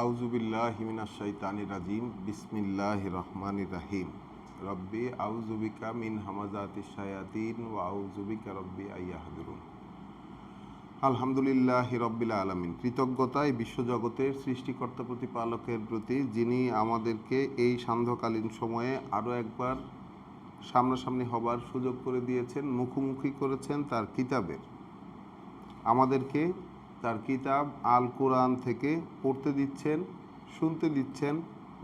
আউযুবিল্লাহি মিনাশ শাইতানির রাজিম বিসমিল্লাহির রহমানির রহিম রব্বি আউযুবিকা মিন হামাযাতিশ শায়াতিন ওয়া আউযুবিকা রব্বি আইয়াহদুরুন। আলহামদুলিল্লাহি রব্বিল আলামিন। কৃতজ্ঞতায় বিশ্বজগতের সৃষ্টিকর্তা প্রতিপালকের প্রতি, যিনি আমাদেরকে এই সান্ধ্যকালীন সময়ে আরও একবার সামনাসামনি হবার সুযোগ করে দিয়েছেন, মুখোমুখি করেছেন তার কিতাবের। আমাদেরকে তার কিতাব আল কোরআন থেকে পড়তে দিচ্ছেন, শুনতে দিচ্ছেন,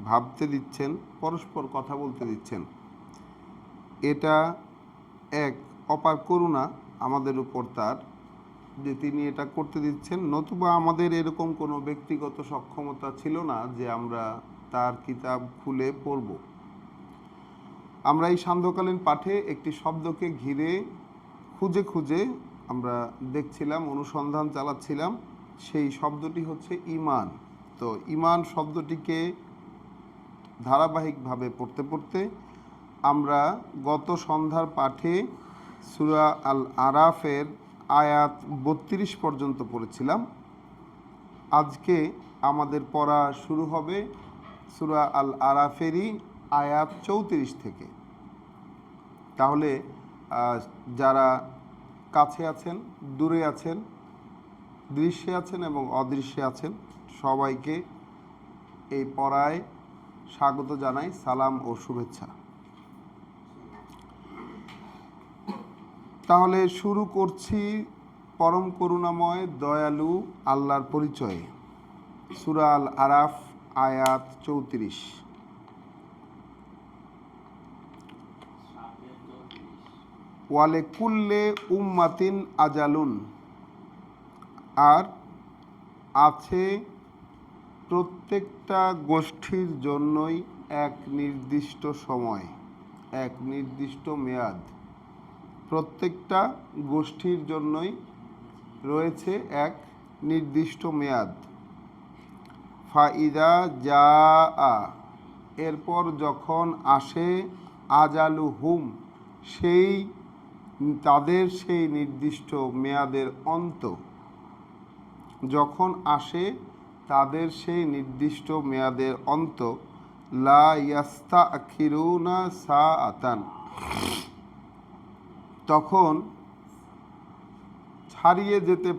ভাবতে দিচ্ছেন, পরস্পর কথা বলতে দিচ্ছেন। এটা এক অপার করুণা আমাদের উপর তার, যে তিনি এটা করতে দিচ্ছেন। নতুবা আমাদের এরকম কোনো ব্যক্তিগত সক্ষমতা ছিল না যে আমরা তার কিতাব খুলে পড়ব। আমরা এই সান্ধ্যকালীন পাঠে একটি শব্দকে ঘিরে খুঁজে খুঁজে আমরা দেখছিলাম, অনুসন্ধান চালাচ্ছিলাম। সেই শব্দটি হচ্ছে ঈমান। তো ঈমান শব্দটিকে ধারাবাহিকভাবে পড়তে পড়তে আমরা গত সন্ধ্যার পাঠে সূরা আল আরাফের আয়াত 32 পর্যন্ত পড়েছিলাম। আজকে আমাদের পড়া শুরু হবে সূরা আল আরাফেরই আয়াত 34 থেকে। তাহলে যারা কাছে আছেন, দূরে আছেন, দৃশ্যে আছেন এবং অদৃশ্যে আছেন, সবাইকে এই পড়ায় স্বাগত জানাই, সালাম ও শুভেচ্ছা। তাহলে শুরু করছি পরম করুণাময় দয়ালু আল্লাহর পরিচয়ে। সূরা আল আরাফ আয়াত 34। ওয়ালে কুল্লে উম্মাতিন আজালুন, আর আছে প্রত্যেকটা গোষ্ঠীর জন্যই এক নির্দিষ্ট সময়, এক নির্দিষ্ট মেয়াদ। প্রত্যেকটা গোষ্ঠীর জন্যই রয়েছে এক নির্দিষ্ট মেয়াদ। ফাইদা যা আ, এরপর যখন আসে আজালুহুম, সেই তাদের সেই নির্দিষ্ট মেয়াদের অন্ত, যখন আসে তাদের সেই নির্দিষ্ট মেয়াদের অন্ত, লা ইয়াস্তাখিরুনা সাআতান, তখন ছাড়িয়ে যেতে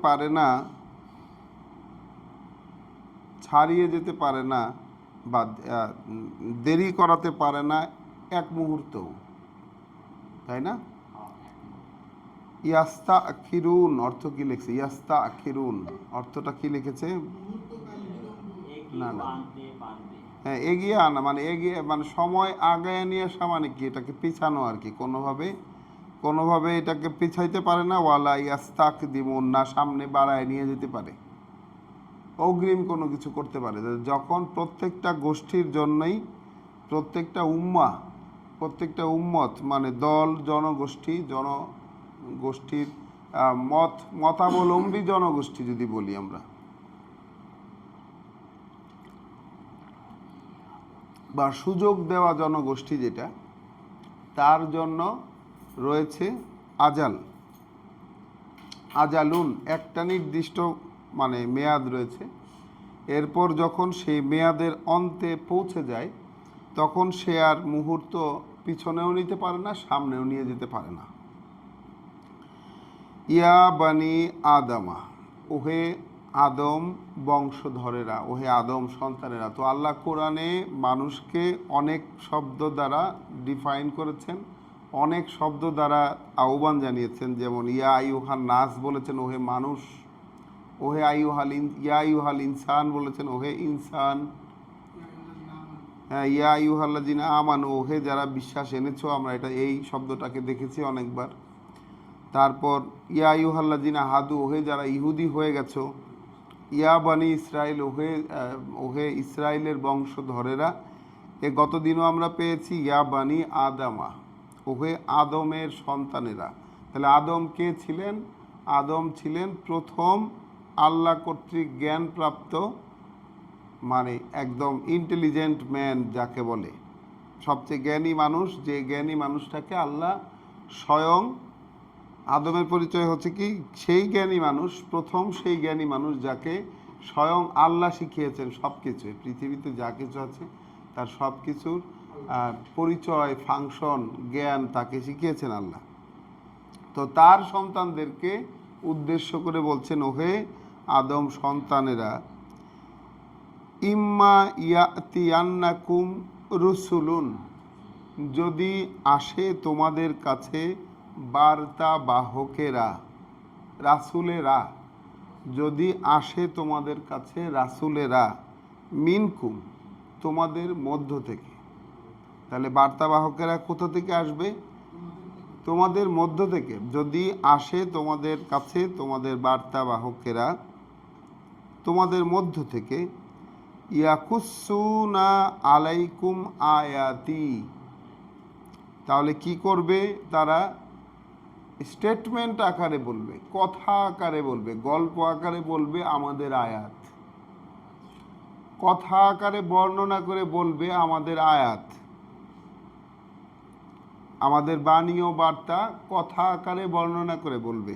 পারে না বা দেরি করাতে পারে না এক মুহূর্ত, তাই না? ইয়াস্তা আখিরুন অর্থ কি লিখছে? ইয়াস্তা আখিরুন অর্থটা কি লিখেছে? না, হ্যাঁ, এগিয়ে আনা, মানে সময় আগায় নিয়ে আসা, মানে কি এটাকে পিছানো আর কি। কোনোভাবে এটাকে পিছাইতে পারে না। ওয়ালা ইয়াস্তাক দিমুন, না সামনে বাড়ায় নিয়ে যেতে পারে, অগ্রিম কোনো কিছু করতে পারে। যখন প্রত্যেকটা গোষ্ঠীর জন্যই, প্রত্যেকটা উম্মত মানে দল, জনগোষ্ঠীর মতাবলম্বী জনগোষ্ঠী যদি বলি আমরা, বা সুযোগ দেওয়া জনগোষ্ঠী যেটা, তার জন্য রয়েছে আজালুন, একটা নির্দিষ্ট মানে মেয়াদ রয়েছে। এরপর যখন সেই মেয়াদের অন্তে পৌঁছে যায়, তখন সে আর মুহূর্ত পিছনেও নিতে পারে না, সামনেও নিয়ে যেতে পারে না। ইয়া বানি আদমা, ওহে আদম বংশধরেরা, ওহে আদম সন্তানেরা। তো আল্লাহ কোরআনে মানুষকে অনেক শব্দ দ্বারা ডিফাইন করেছেন, অনেক শব্দ দ্বারা আহ্বান জানিয়েছেন। যেমন ইয়া আইয়ুহান নাস বলেছেন, ওহে মানুষ। ওহে ইয়া আইয়ুহাল ইনসান বলেছেন, ওহে ইনসান। হ্যাঁ, ইয়া আইয়ুহাল্লাযিনা আমানু, ওহে যারা বিশ্বাস এনেছো। আমরা এই শব্দটাকে দেখেছি অনেকবার। তারপর ইয়া আইয়ুহাল্লাযিনা হাদু, ওহে যারা ইহুদি হয়ে গেছো। ইয়া বানি ইসরাইল, ওহে ইসরাইলের বংশধরেরা। গতদিনও আমরা পেয়েছি ইয়া বানি আদামা, ওহে আদমের সন্তানেরা। তাহলে আদম কে ছিলেন? আদম ছিলেন প্রথম আল্লাহ কর্তৃক জ্ঞানপ্রাপ্ত, মানে একদম ইন্টেলিজেন্ট ম্যান যাকে বলে, সবচেয়ে জ্ঞানী মানুষ। যে জ্ঞানী মানুষটাকে আল্লাহ স্বয়ং, আদমের পরিচয় হচ্ছে কি সেই জ্ঞানী মানুষ, প্রথম সেই জ্ঞানী মানুষ যাকে স্বয়ং আল্লাহ শিখিয়েছেন সব কিছু, পৃথিবীতে যা কিছু আছে তার সব কিছুর পরিচয়, ফাংশন, জ্ঞান তাকে শিখিয়েছেন আল্লাহ। তো তার সন্তানদেরকে উদ্দেশ্য করে বলছেন, ওহে আদম সন্তানেরা, ইম্মা ইয়াতিয়ান্নাকুম রুসুলুন, যদি আসে তোমাদের কাছে বার্তা বাহকেরা, রাসুলেরা, যদি আসে তোমাদের কাছে রাসুলেরা, মিনকুম, তোমাদের মধ্য থেকে। তাহলে বার্তাবাহকেরা কোথা থেকে আসবে? তোমাদের মধ্য থেকে। যদি আসে তোমাদের কাছে তোমাদের বার্তাবাহকেরা তোমাদের মধ্য থেকে, ইয়াকুসুনা আলাইকুম আয়াতি, তাহলে কি করবে তারা? স্টেটমেন্ট আকারে বলবে, কথা আকারে বলবে, গল্প আকারে বলবে আমাদের আয়াত, কথা আকারে বর্ণনা করে বলবে আমাদের আয়াত, আমাদের বাণী ও বার্তা কথা আকারে বর্ণনা করে বলবে।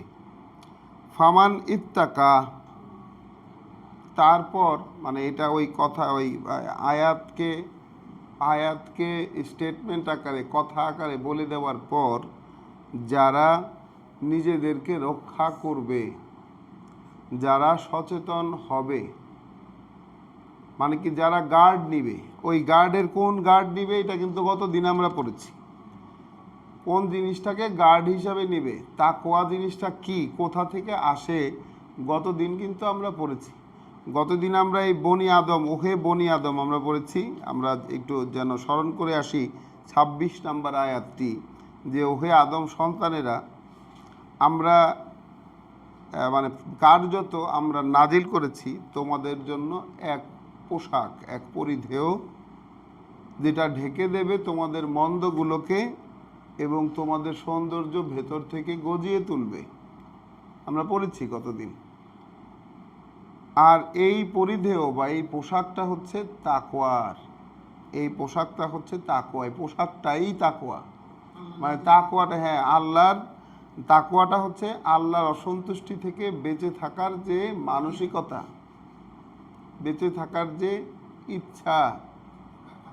ফামান ইত্তাকা, তারপর মানে এটা ওই কথা, ওই আয়াতকে স্টেটমেন্ট আকারে, কথা আকারে বলে দেওয়ার পর যারা নিজেদেরকে রক্ষা করবে, যারা সচেতন হবে, মানে কি যারা গার্ড নিবে, ওই গার্ডের কোন গার্ড নিবে এটা কিন্তু গত দিন আমরা পড়েছি। কোন জিনিসটাকে গার্ড হিসাবে নেবে, তাকওয়া জিনিসটা কি, কোথা থেকে আসে, গত দিন কিন্তু আমরা পড়েছি। গতদিন আমরা এই বনি আদম, ওহে বনি আদম আমরা পড়েছি। আমরা একটু যেন স্মরণ করে আসি 26 নম্বর আয়াতটি, যে ওহে আদম সন্তানেরা, আমরা মানে কার্যত আমরা নাজিল করেছি তোমাদের জন্য এক পোশাক, এক পরিধেয়, যেটা ঢেকে দেবে তোমাদের মন্দগুলোকে এবং তোমাদের সৌন্দর্য ভেতর থেকে গজিয়ে তুলবে। আমরা পড়েছি কতদিন। আর এই পরিধেয় বা এই পোশাকটা হচ্ছে তাকওয়ার, এই পোশাকটা হচ্ছে তাকওয়া, এই পোশাকটাই তাকওয়া, মানে তাকওয়াটা, হ্যাঁ আল্লাহর তাকওয়াটা হচ্ছে আল্লাহর অসন্তুষ্টি থেকে বেঁচে থাকার যে মানসিকতা, বেঁচে থাকার যে ইচ্ছা,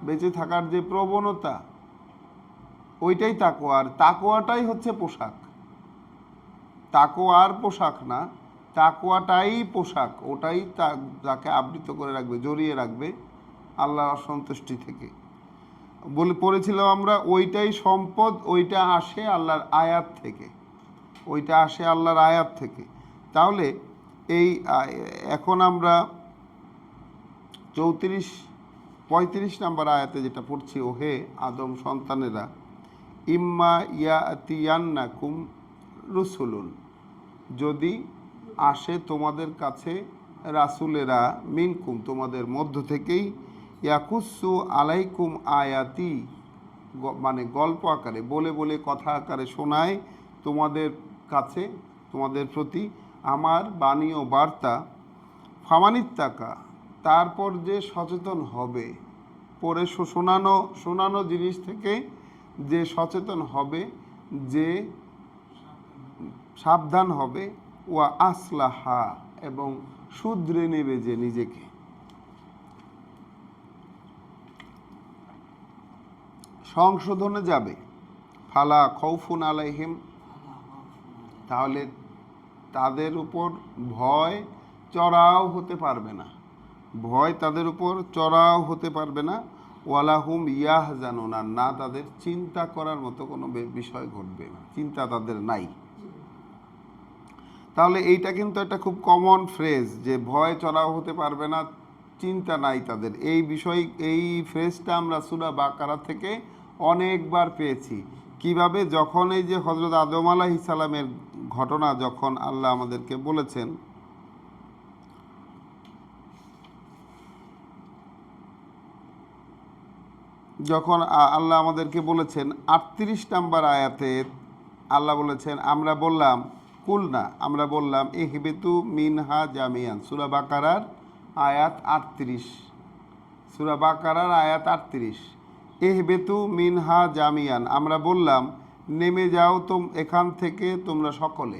বেঁচে থাকার যে প্রবণতা, ওইটাই তাকওয়া। আর তাকওয়াটাই হচ্ছে পোশাক, তাকওয়ার পোশাক না, তাকওয়াটাই পোশাক, ওটাই তাকে আবৃত করে রাখবে, জড়িয়ে রাখবে আল্লাহর অসন্তুষ্টি থেকে। বলে পড়েছিলাম আমরা, ওইটাই সম্পদ, ওইটা আসে আল্লাহর আয়াত থেকে, ওইটা আসে আল্লাহর আয়াত থেকে। তাহলে এই এখন আমরা 35 নম্বর আয়াতে যেটা পড়ছি, ওহে আদম সন্তানেরা, ইম্মা ইয়াতিয়ান্নাকুম রুসুলুন, যদি আসে তোমাদের কাছে রাসুলেরা, মিনকুম, তোমাদের মধ্য থেকেই, ইয়াকুসু আলাইকুম আয়াতি, মানে গল্প আকারে বলে বলে, কথা আকারে শোনায় তোমাদের কাছে, তোমাদের প্রতি আমার বাণী ও বার্তা। ফামানিত্তাকা, তারপর যে সচেতন হবে, পরে শোনানো জিনিস থেকে যে সচেতন হবে, যে সাবধান হবে, ওয়া আসলাহা, এবং শুধরে নেবে যে নিজেকে, সংশোধনে যাবে। ফালা খৌফুন আলাইহিম, তাহলে তাদের উপর ভয় চড়াও হতে পারবে না, ভয় তাদের উপর চড়াও হতে পারবে না। ওয়ালাহুম ইয়াহজানুনা, না তাদের চিন্তা করার মতো কোনো বিষয় ঘটবে না, চিন্তা তাদের নাই। তাহলে এইটা কিন্তু একটা খুব কমন ফ্রেজ, যে ভয় চড়াও হতে পারবে না, চিন্তা নাই তাদের। এই বিষয়, এই ফ্রেজটা আমরা সূরা বাকারা থেকে অনেকবার পেয়েছি। কিভাবে? যখন এই যে হযরত আদম আলাইহিস সালামের ঘটনা যখন আল্লাহ আমাদেরকে বলেছেন, যখন আল্লাহ আমাদেরকে বলেছেন 38 নম্বর আয়াতে আল্লাহ বলেছেন, আমরা বললাম, কুলনা, আমরা বললাম, ইহবিতু মিনহা জামিয়ান, সূরা বাকারার আয়াত 38, সূরা বাকারার আয়াত 38, ইহবিতু মিনহা জামিয়ান, আমরা বললাম নেমে যাও এখান থেকে তোমরা সকলে।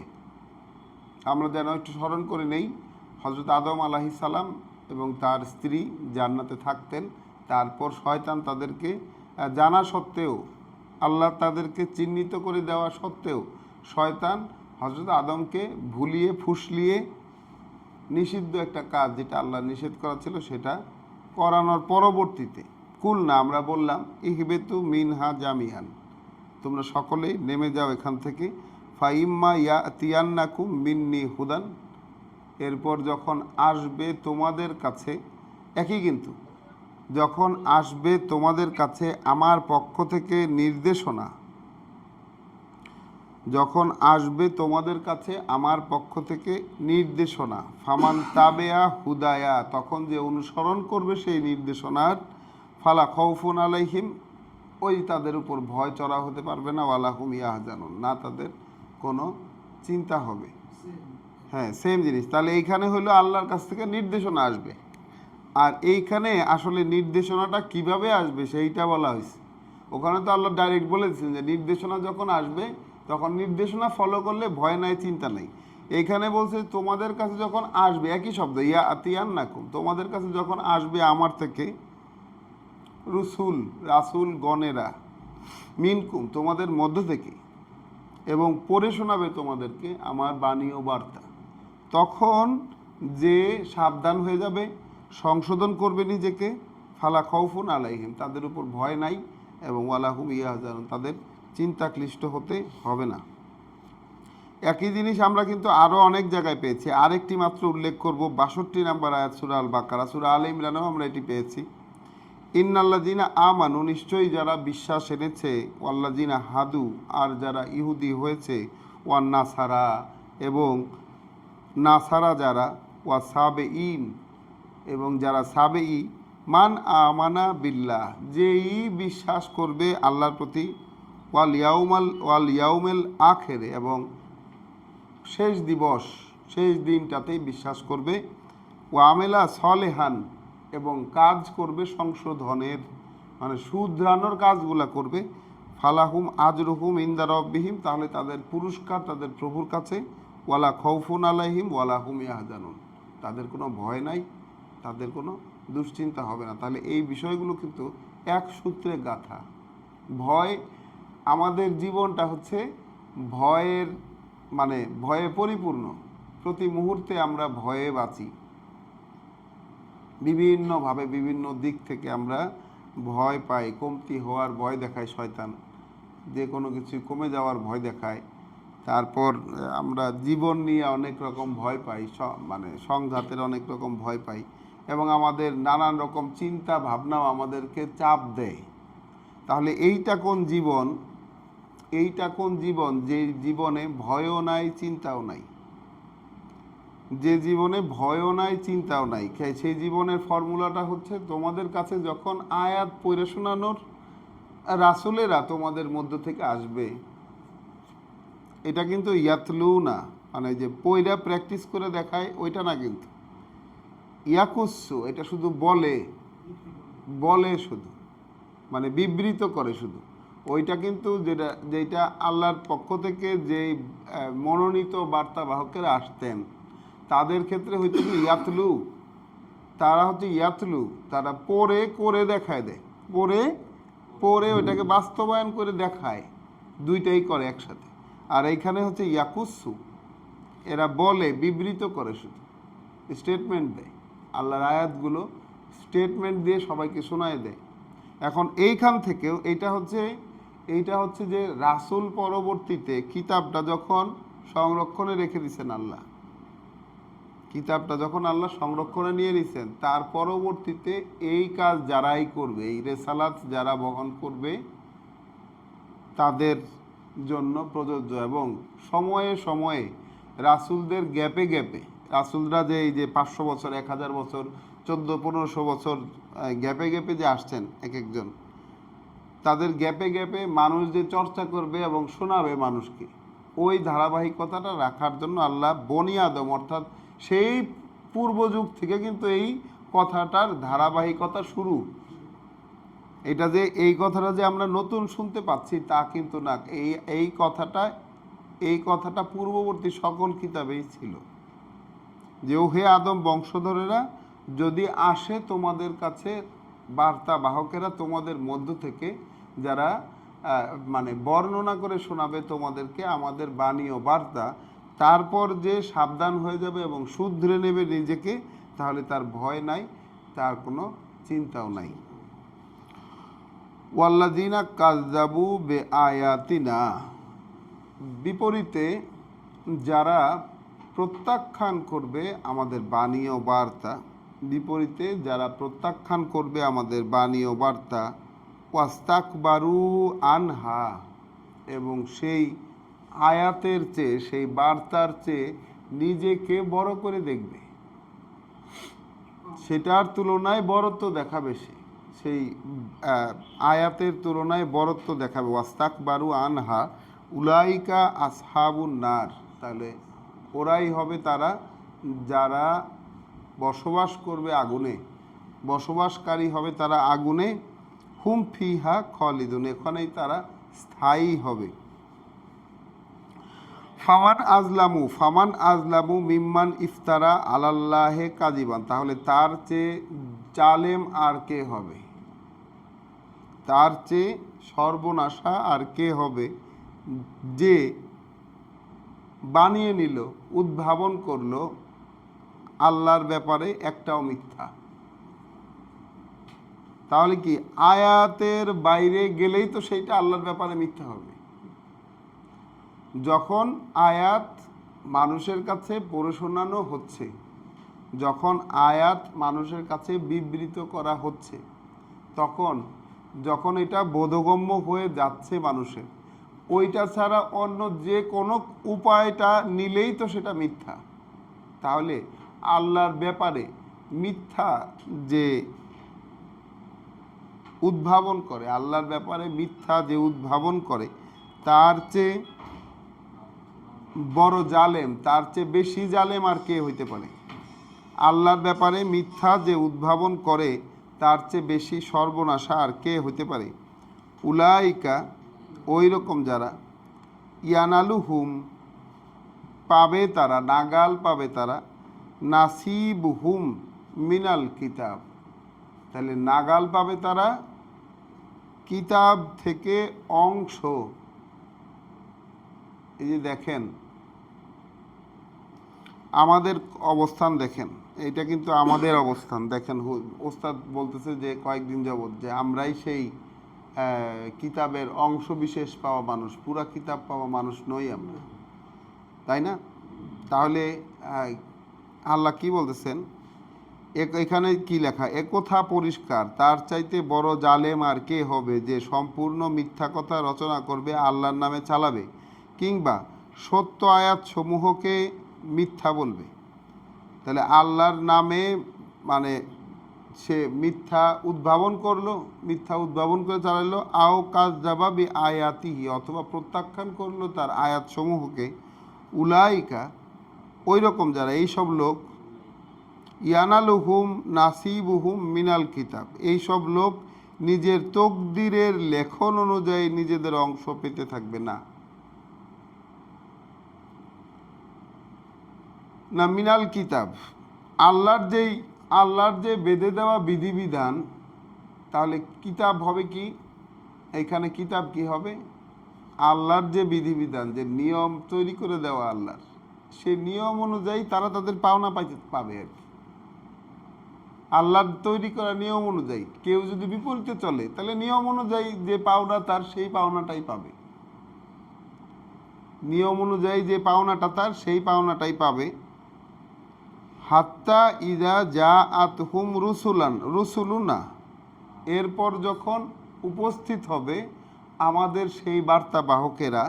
আমরা যেন একটু স্মরণ করে নেই, হযরত আদম আলাইহিস সালাম এবং তার স্ত্রী জান্নাতে থাকতেন। তারপর শয়তান তাদেরকে জানা সত্ত্বেও, আল্লাহ তাদেরকে চিহ্নিত করে দেওয়া সত্ত্বেও শয়তান হযরত আদমকে ভুলিয়ে ফুসলিয়ে নিষিদ্ধ একটা কাজ, যেটা আল্লাহ নিষেধ করা ছিল, সেটা করানোর পরবর্তীতে কুল না, আমরা বললাম ইহবেতু মিনহা জামিয়ান, তোমরা সকলেই নেমে যাও এখান থেকে, ফাইম্মা ইয়াতিয়ান্নাকুম মিন্নি হুদান, এরপর যখন আসবে তোমাদের কাছে, একই কিন্তু, যখন আসবে তোমাদের কাছে আমার পক্ষ থেকে নির্দেশনা, যখন আসবে তোমাদের কাছে আমার পক্ষ থেকে নির্দেশনা, ফামান তাবেয়া হুদায়া, তখন যে অনুসরণ করবে সেই নির্দেশনার, ফালা খাউফুন আলাইহিম, ওই তাদের উপর ভয় চড়া হতে পারবে না, ওয়ালাহুম ইয়াহজানুন, না তাদের কোনো চিন্তা হবে। হ্যাঁ, সেম জিনিস। তাহলে এইখানে হলো আল্লাহর কাছ থেকে নির্দেশনা আসবে, আর এইখানে আসলে নির্দেশনাটা কিভাবে আসবে সেইটা বলা হয়েছে। ওখানে তো আল্লাহ ডাইরেক্ট বলে দিচ্ছেন যে নির্দেশনা যখন আসবে তখন নির্দেশনা ফলো করলে ভয় নাই, চিন্তা নাই। এইখানে বলছে তোমাদের কাছে যখন আসবে, একই শব্দ, ইয়া আতিয়ান নাকুম, তোমাদের কাছে যখন আসবে আমার থেকে রাসুল গণেরা, মিনকুম, তোমাদের মধ্য থেকে, এবং পড়ে শোনাবে তোমাদেরকে আমার বাণী ও বার্তা, তখন যে সাবধান হয়ে যাবে, সংশোধন করবে নিজেকে, ফালা খাউফুন আলাইহিম, তাদের উপর ভয় নাই, এবং ওয়ালাহুম ইয়াহজানুন, তাদের চিন্তা ক্লিষ্ট হতে হবে না। একই জিনিস আমরা কিন্তু আরও অনেক জায়গায় পেয়েছি। আরেকটি মাত্র উল্লেখ করব, 62 নম্বর আয়াত সূরা আল বাকারা, সূরা আল ইমরানেও আমরা এটি পেয়েছি। ইন্নাল্লাযিনা আমানু, নিশ্চয়ই যারা বিশ্বাস এনেছে, ওয়াল্লাযিনা হাদু, আর যারা ইহুদি হয়েছে, ওয়ান নাসারা, এবং নাসারা যারা, ওয়া সাবেঈন, এবং যারা সাবেঈ, মান আমানা বিল্লাহ, যেই বিশ্বাস করবে আল্লাহর প্রতি, ওয়াল ইয়াউমেল আখেরে, এবং শেষ দিবস, শেষ দিনটাতেই বিশ্বাস করবে, ওয়া আমেলা সলেহান, এবং কাজ করবে সংশোধনের, মানে শুধরানোর কাজগুলা করবে, ফালাহুম আজরুহুম ইনদা রব্বিহিম, তাহলে তাদের পুরস্কার তাদের প্রভুর কাছে, ওয়ালা খাউফুন আলাইহিম ওয়ালা হুম ইয়াহজানুন, তাদের কোনো ভয় নাই, তাদের কোনো দুশ্চিন্তা হবে না। তাহলে এই বিষয়গুলো কিন্তু এক সূত্রে গাঁথা। ভয়, আমাদের জীবনটা হচ্ছে ভয়ের, মানে ভয়ে পরিপূর্ণ, প্রতি মুহূর্তে আমরা ভয়ে বাঁচি, বিভিন্নভাবে বিভিন্ন দিক থেকে আমরা ভয় পাই, কমতি হওয়ার ভয় দেখায় শয়তান, যে কোনো কিছু কমে যাওয়ার ভয় দেখায়, তারপর আমরা জীবন নিয়ে অনেক রকম ভয় পাই, মানে সংঘাতের অনেক রকম ভয় পাই, এবং আমাদের নানান রকম চিন্তা ভাবনাও আমাদেরকে চাপ দেয়। তাহলে এইটা কোন জীবন? এইটা কোন জীবন যে জীবনে ভয়ও নাই, চিন্তাও নাই? যে জীবনে ভয়ও নাই, চিন্তাও নাই, সেই জীবনের ফর্মুলাটা হচ্ছে, তোমাদের কাছে যখন আয়াত পড়ে শোনানোর রাসূলেরা তোমাদের মধ্য থেকে আসবে, এটা কিন্তু ইয়াতলু না, মানে যে পয়রা প্র্যাকটিস করে দেখায় ওইটা না, কিন্তু ইয়াকুসু, এটা শুধু বলে শুধু, মানে বিবৃত করে শুধু, ওইটা কিন্তু যেটা আল্লাহর পক্ষ থেকে যেই মনোনীত বার্তাবাহকেরা আসতেন তাদের ক্ষেত্রে হয়তো কি ইয়াতলু, তারা হচ্ছে ইয়াতলু, তারা পড়ে করে দেখায় দেয়, পড়ে ওইটাকে বাস্তবায়ন করে দেখায়, দুইটাই করে একসাথে। আর এইখানে হচ্ছে ইয়াকুসু, এরা বলে, বিবৃত করে, শুধু স্টেটমেন্ট দেয়, আল্লাহর আয়াতগুলো স্টেটমেন্ট দিয়ে সবাইকে শোনায় দেয়। এখন এইখান থেকেও এইটা হচ্ছে যে রাসূল পরবর্তীতে কিতাবটা যখন সংরক্ষণে রেখে দিয়েছেন আল্লাহ, কিতাবটা যখন আল্লাহ সংরক্ষণে নিয়ে নিছেন, তার পরবর্তীতে এই কাজ যারাই করবে, এই রেসালাত যারা বহন করবে, তাদের জন্য প্রযোজ্য। এবং সময়ে সময়ে রাসূলদের গ্যাপে গ্যাপে, রাসূলরা যে এই যে 500 বছর, 1000 বছর, 1400-1500 বছর গ্যাপে গ্যাপে যে আসছেন এক একজন, তাদের গ্যাপে গ্যাপে মানুষ যে চর্চা করবে এবং শোনাবে মানুষকে, ওই ধারাবাহিকতাটা রাখার জন্য আল্লাহ বনি আদম, অর্থাৎ সেই পূর্বযুগ থেকে কিন্তু এই কথাটার ধারাবাহিকতা শুরু। এটা যে এই কথাটা যে আমরা নতুন শুনতে পাচ্ছি তা কিন্তু না, এই কথাটা পূর্ববর্তী সকল কিতাবেই ছিল। যে হে আদম বংশধরেরা, যদি আসে তোমাদের কাছে বার্তা বাহকেরা তোমাদের মধ্য থেকে, যারা মানে বর্ণনা করে শোনাবে তোমাদেরকে আমাদের বাণী ও বার্তা, তারপর যে সাবধান হয়ে যাবে এবং শুধরে নেবে নিজেকে, তাহলে তার ভয় নাই, তার কোনো চিন্তাও নাই। ওয়াল্লাযিনা কাযযাবু বিআয়াতিনা, বিপরীতে যারা প্রত্যাখ্যান করবে আমাদের বাণী ও বার্তা, বিপরীতে যারা প্রত্যাখ্যান করবে আমাদের বাণী ও বার্তা, ওয়াস্তাকবারু আনহা, এবং সেই আয়াতের চেয়ে, সেই বার্তার চেয়ে নিজেকে বড় করে দেখবে, সেটার তুলনায় বড়ত্ব দেখাবে, সেই আয়াতের তুলনায় বড়ত্ব দেখাবে। ওয়াস্তাকবারু আনহা উলাইকা আসহাবুন নার, তাহলে ওরাই হবে তারা যারা বসবাস করবে আগুনে, বসবাসকারী হবে তারা আগুনে, হুম ফিহা খালিদুন, এখানেই তারা স্থায়ী হবে। ফামান আজলামু মিম্মান ইফতারা আলাল্লাহে কাযিবান, তাহলে তার চেয়ে জালেম আর কে হবে, তার চেয়ে সর্বনাশা আর কে হবে, যে বানিয়ে নিল, উদ্ভাবন করলো আল্লাহর ব্যাপারে একটাও মিথ্যা। তাহলে কি আয়াতের বাইরে গেলেই তো সেইটা আল্লাহর ব্যাপারে মিথ্যা হবে। যখন আয়াত মানুষের কাছে পড়ে শোনানো হচ্ছে, যখন আয়াত মানুষের কাছে বিবৃত করা হচ্ছে, তখন যখন এটা বোধগম্য হয়ে যাচ্ছে মানুষের, ওইটা ছাড়া অন্য যে কোনো উপায়টা নিলেই তো সেটা মিথ্যা। তাহলে আল্লাহর ব্যাপারে মিথ্যা যে উদ্ভাবন করে, আল্লাহর ব্যাপারে মিথ্যা যে উদ্ভাবন করে, তার চেয়ে বড় জালেম, তার চেয়ে বেশি জালেম আর কে হইতে পারে? আল্লাহর ব্যাপারে মিথ্যা যে উদ্ভাবন করে, তার চেয়ে বেশি সর্বনাশা আর কে হইতে পারে? উলাইকা, ওই রকম যারা, ইয়ানালুহুম, পাবে তারা, নাগাল পাবে তারা, নাসিবুহুম মিনাল কিতাব, তাহলে নাগাল পাবে তারা কিতাব থেকে অংশ। এই যে দেখেন আমাদের অবস্থান, দেখেন এটা কিন্তু আমাদের অবস্থান। দেখেন ওস্তাদ বলতেছে যে কয়েকদিন যাবৎ যে আমরাই সেই কিতাবের অংশ বিশেষ পাওয়া মানুষ, পুরা কিতাব পাওয়া মানুষ নই আমরা, তাই না? তাহলে আল্লাহ কি বলতেছেন এখানে, কি লেখা? একথা পরিষ্কার, তার চাইতে বড় জালেম আর কে হবে, যে সম্পূর্ণ মিথ্যা কথা রচনা করবে, আল্লাহর নামে চালাবে, কিংবা সত্য আয়াত সমূহকে মিথ্যা বলবে। তাহলে আল্লাহর নামে মানে সে মিথ্যা উদ্ভাবন করলো, মিথ্যা উদ্ভাবন করে চালালো, আও কাজ জাবাবি আয়াতিহি, অথবা প্রত্যাখ্যান করলো তার আয়াত সমূহকে। উলাইকা, ওই রকম যারা, এইসব লোক, ইয়ানালুহুম নাসিবুহুম মিনাল কিতাব, এইসব লোক নিজের তকদিরের লেখন অনুযায়ী নিজেদের অংশ পেতে থাকবে না। না মিনাল কিতাব, আল্লাহর যে বেঁধে দেওয়া বিধিবিধান, তাহলে কিতাব হবে কি? এখানে কিতাব কি হবে? আল্লাহর যে বিধিবিধান, যে নিয়ম তৈরি করে দেওয়া আল্লাহর, সে নিয়ম অনুযায়ী তারা তাদের পাওনা পাবে আর কি। আল্লাহর তৈরি করা নিয়ম অনুযায়ী কেউ যদি বিপরীতে চলে, তাহলে নিয়ম অনুযায়ী যে পাওনা তার, সেই পাওনাটাই পাবে। নিয়ম অনুযায়ী যে পাওনাটা তার, সেই পাওনাটাই পাবে। হাত্তা ইদা যা আতহুম রুসুলুনা, এরপর যখন উপস্থিত হবে আমাদের সেই বার্তা বাহকেরা,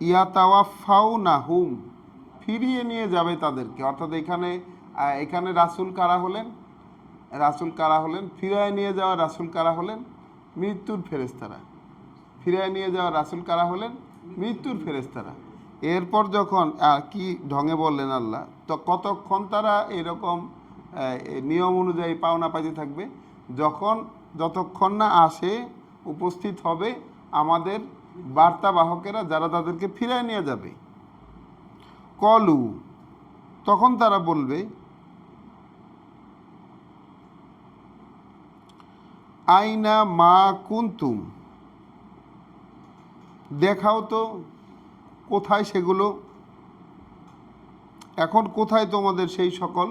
ইয়াতাওয়াফাউনাহুম, ফিরিয়ে নিয়ে যাবে তাদেরকে। অর্থাৎ এখানে রাসূল কারা হলেন? রাসূল কারা হলেন? ফিরায় নিয়ে যাওয়া রাসূল কারা হলেন? মৃত্যুর ফেরেশতারা। ফিরায় নিয়ে যাওয়া রাসূল কারা হলেন? মৃত্যুর ফেরেশতারা। এরপর যখন কি ঢঙে বললেন আল্লাহ, তো কতক্ষণ তারা এরকম নিয়ম অনুযায়ী পাওনা পাইতে থাকবে? যতক্ষণ না আসে, উপস্থিত হবে আমাদের বার্তাবাহকেরা, যারা তাদেরকে ফিরায় নিয়ে যাবে। কলু, তখন তারা বলবে আইনা মা কুনতুম, দেখাও তো কোথায় সেগুলো, এখন কোথায় তোমাদের সেই সকল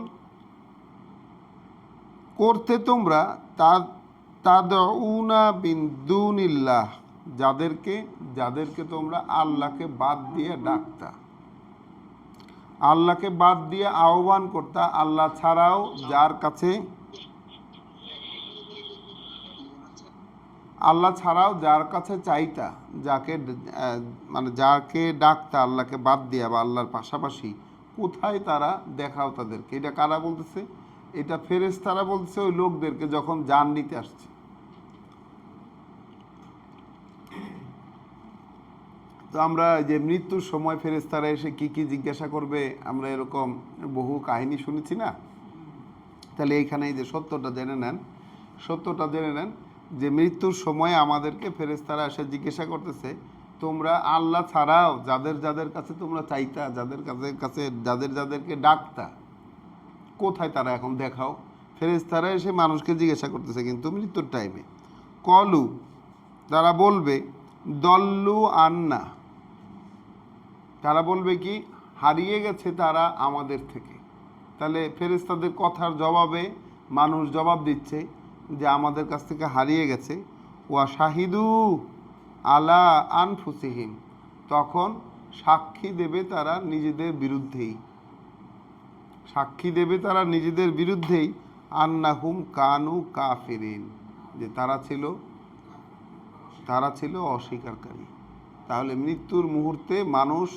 করতে তোমরা তাদউনা বিন দুনিল্লাহ, যাদেরকে তোমরা আল্লাহকে বাদ দিয়ে ডাকতা, আল্লাহকে বাদ দিয়ে আহ্বান করতা, আল্লাহ ছাড়াও যার কাছে চাইতা, যাকে ডাকতা আল্লাহকে বাদ দিয়া বা আল্লাহর পাশাপাশি, কোথায় তারা, দেখাও তাদেরকে। এটা কারা বলতেছে? এটা ফেরেশতারা বলতেছে ওই লোকদেরকে যখন জান নিতে আসছে। তো আমরা যে মৃত্যুর সময় ফেরেশতারা এসে কি কি জিজ্ঞাসা করবে, আমরা এরকম বহু কাহিনী শুনেছি না? তাহলে এইখানে যে সত্যটা জেনে নেন যে মৃত্যুর সময় আমাদেরকে ফেরেশতারা এসে জিজ্ঞাসা করতেছে, তোমরা আল্লাহ ছাড়াও যাদের কাছে তোমরা চাইতা, যাদেরকে ডাকতা, কোথায় তারা, এখন দেখাও। ফেরেশতারা এসে মানুষকে জিজ্ঞাসা করতেছে কিন্তু মৃত্যুর টাইমে। কলু, তারা বলবে দল্লু আন্না, তারা বলবে কি, হারিয়ে গেছে তারা আমাদের থেকে। তাহলে ফেরেশতাদের কথার জবাবে মানুষ জবাব দিচ্ছে যে আমাদের কাছ থেকে হারিয়ে গেছে। ওয়া শাহিদু আলা আনফুসিহিম, তখন সাক্ষী দেবে তারা নিজেদের বিরুদ্ধেই, আন্নাহুম কানু কাফিরিন, যে তারা ছিল অস্বীকারী। তাহলে মৃত্যুর মুহূর্তে মানুষ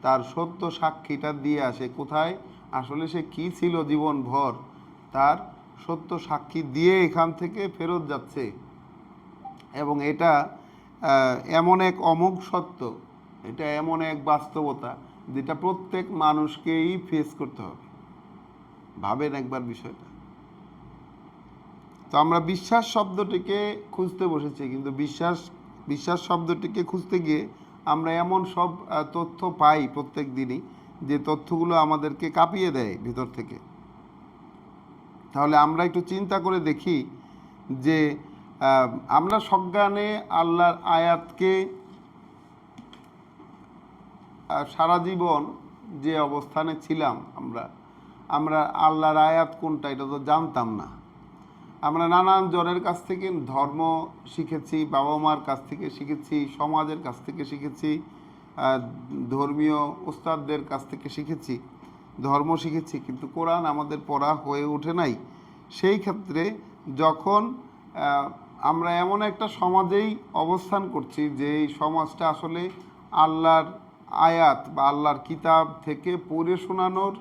তার সত্য সাক্ষীটা দিয়ে আসে। কোথায়? আসলে সে কি ছিল জীবনভর, তার সত্য সাক্ষী দিয়ে এখান থেকে ফেরত যাচ্ছে। এবং এটা এমন এক অমোঘ সত্য, এটা এমন এক বাস্তবতা যেটা প্রত্যেক মানুষকেই ফেস করতে হবে। ভাবেন একবার বিষয়টা। তো আমরা বিশ্বাস শব্দটিকে খুঁজতে বসেছি, কিন্তু বিশ্বাস শব্দটিকে খুঁজতে গিয়ে আমরা এমন সব তথ্য পাই প্রত্যেক দিনই, যে তথ্যগুলো আমাদেরকে কাঁপিয়ে দেয় ভিতর থেকে। তাহলে আমরা একটু চিন্তা করে দেখি যে আমরা সজ্ঞানে আল্লাহর আয়াতকে সারা জীবন যে অবস্থানে ছিলাম, আমরা আল্লাহর আয়াত কোনটা এটা তো জানতাম না। আমরা নানান জনের কাছ থেকে ধর্ম শিখেছি, বাবা মার কাছ থেকে শিখেছি, সমাজের কাছ থেকে শিখেছি, ধর্মীয় ওস্তাদদের কাছ থেকে শিখেছি, ধর্ম শিখেছি, কিন্তু কোরআন আমাদের পড়া হয়ে ওঠে নাই। সেই ক্ষেত্রে যখন আমরা এমন একটা সমাজেই অবস্থান করছি যে এই সমাজটা আসলে আল্লাহর আয়াত বা আল্লাহর কিতাব থেকে পড়ে শোনানোর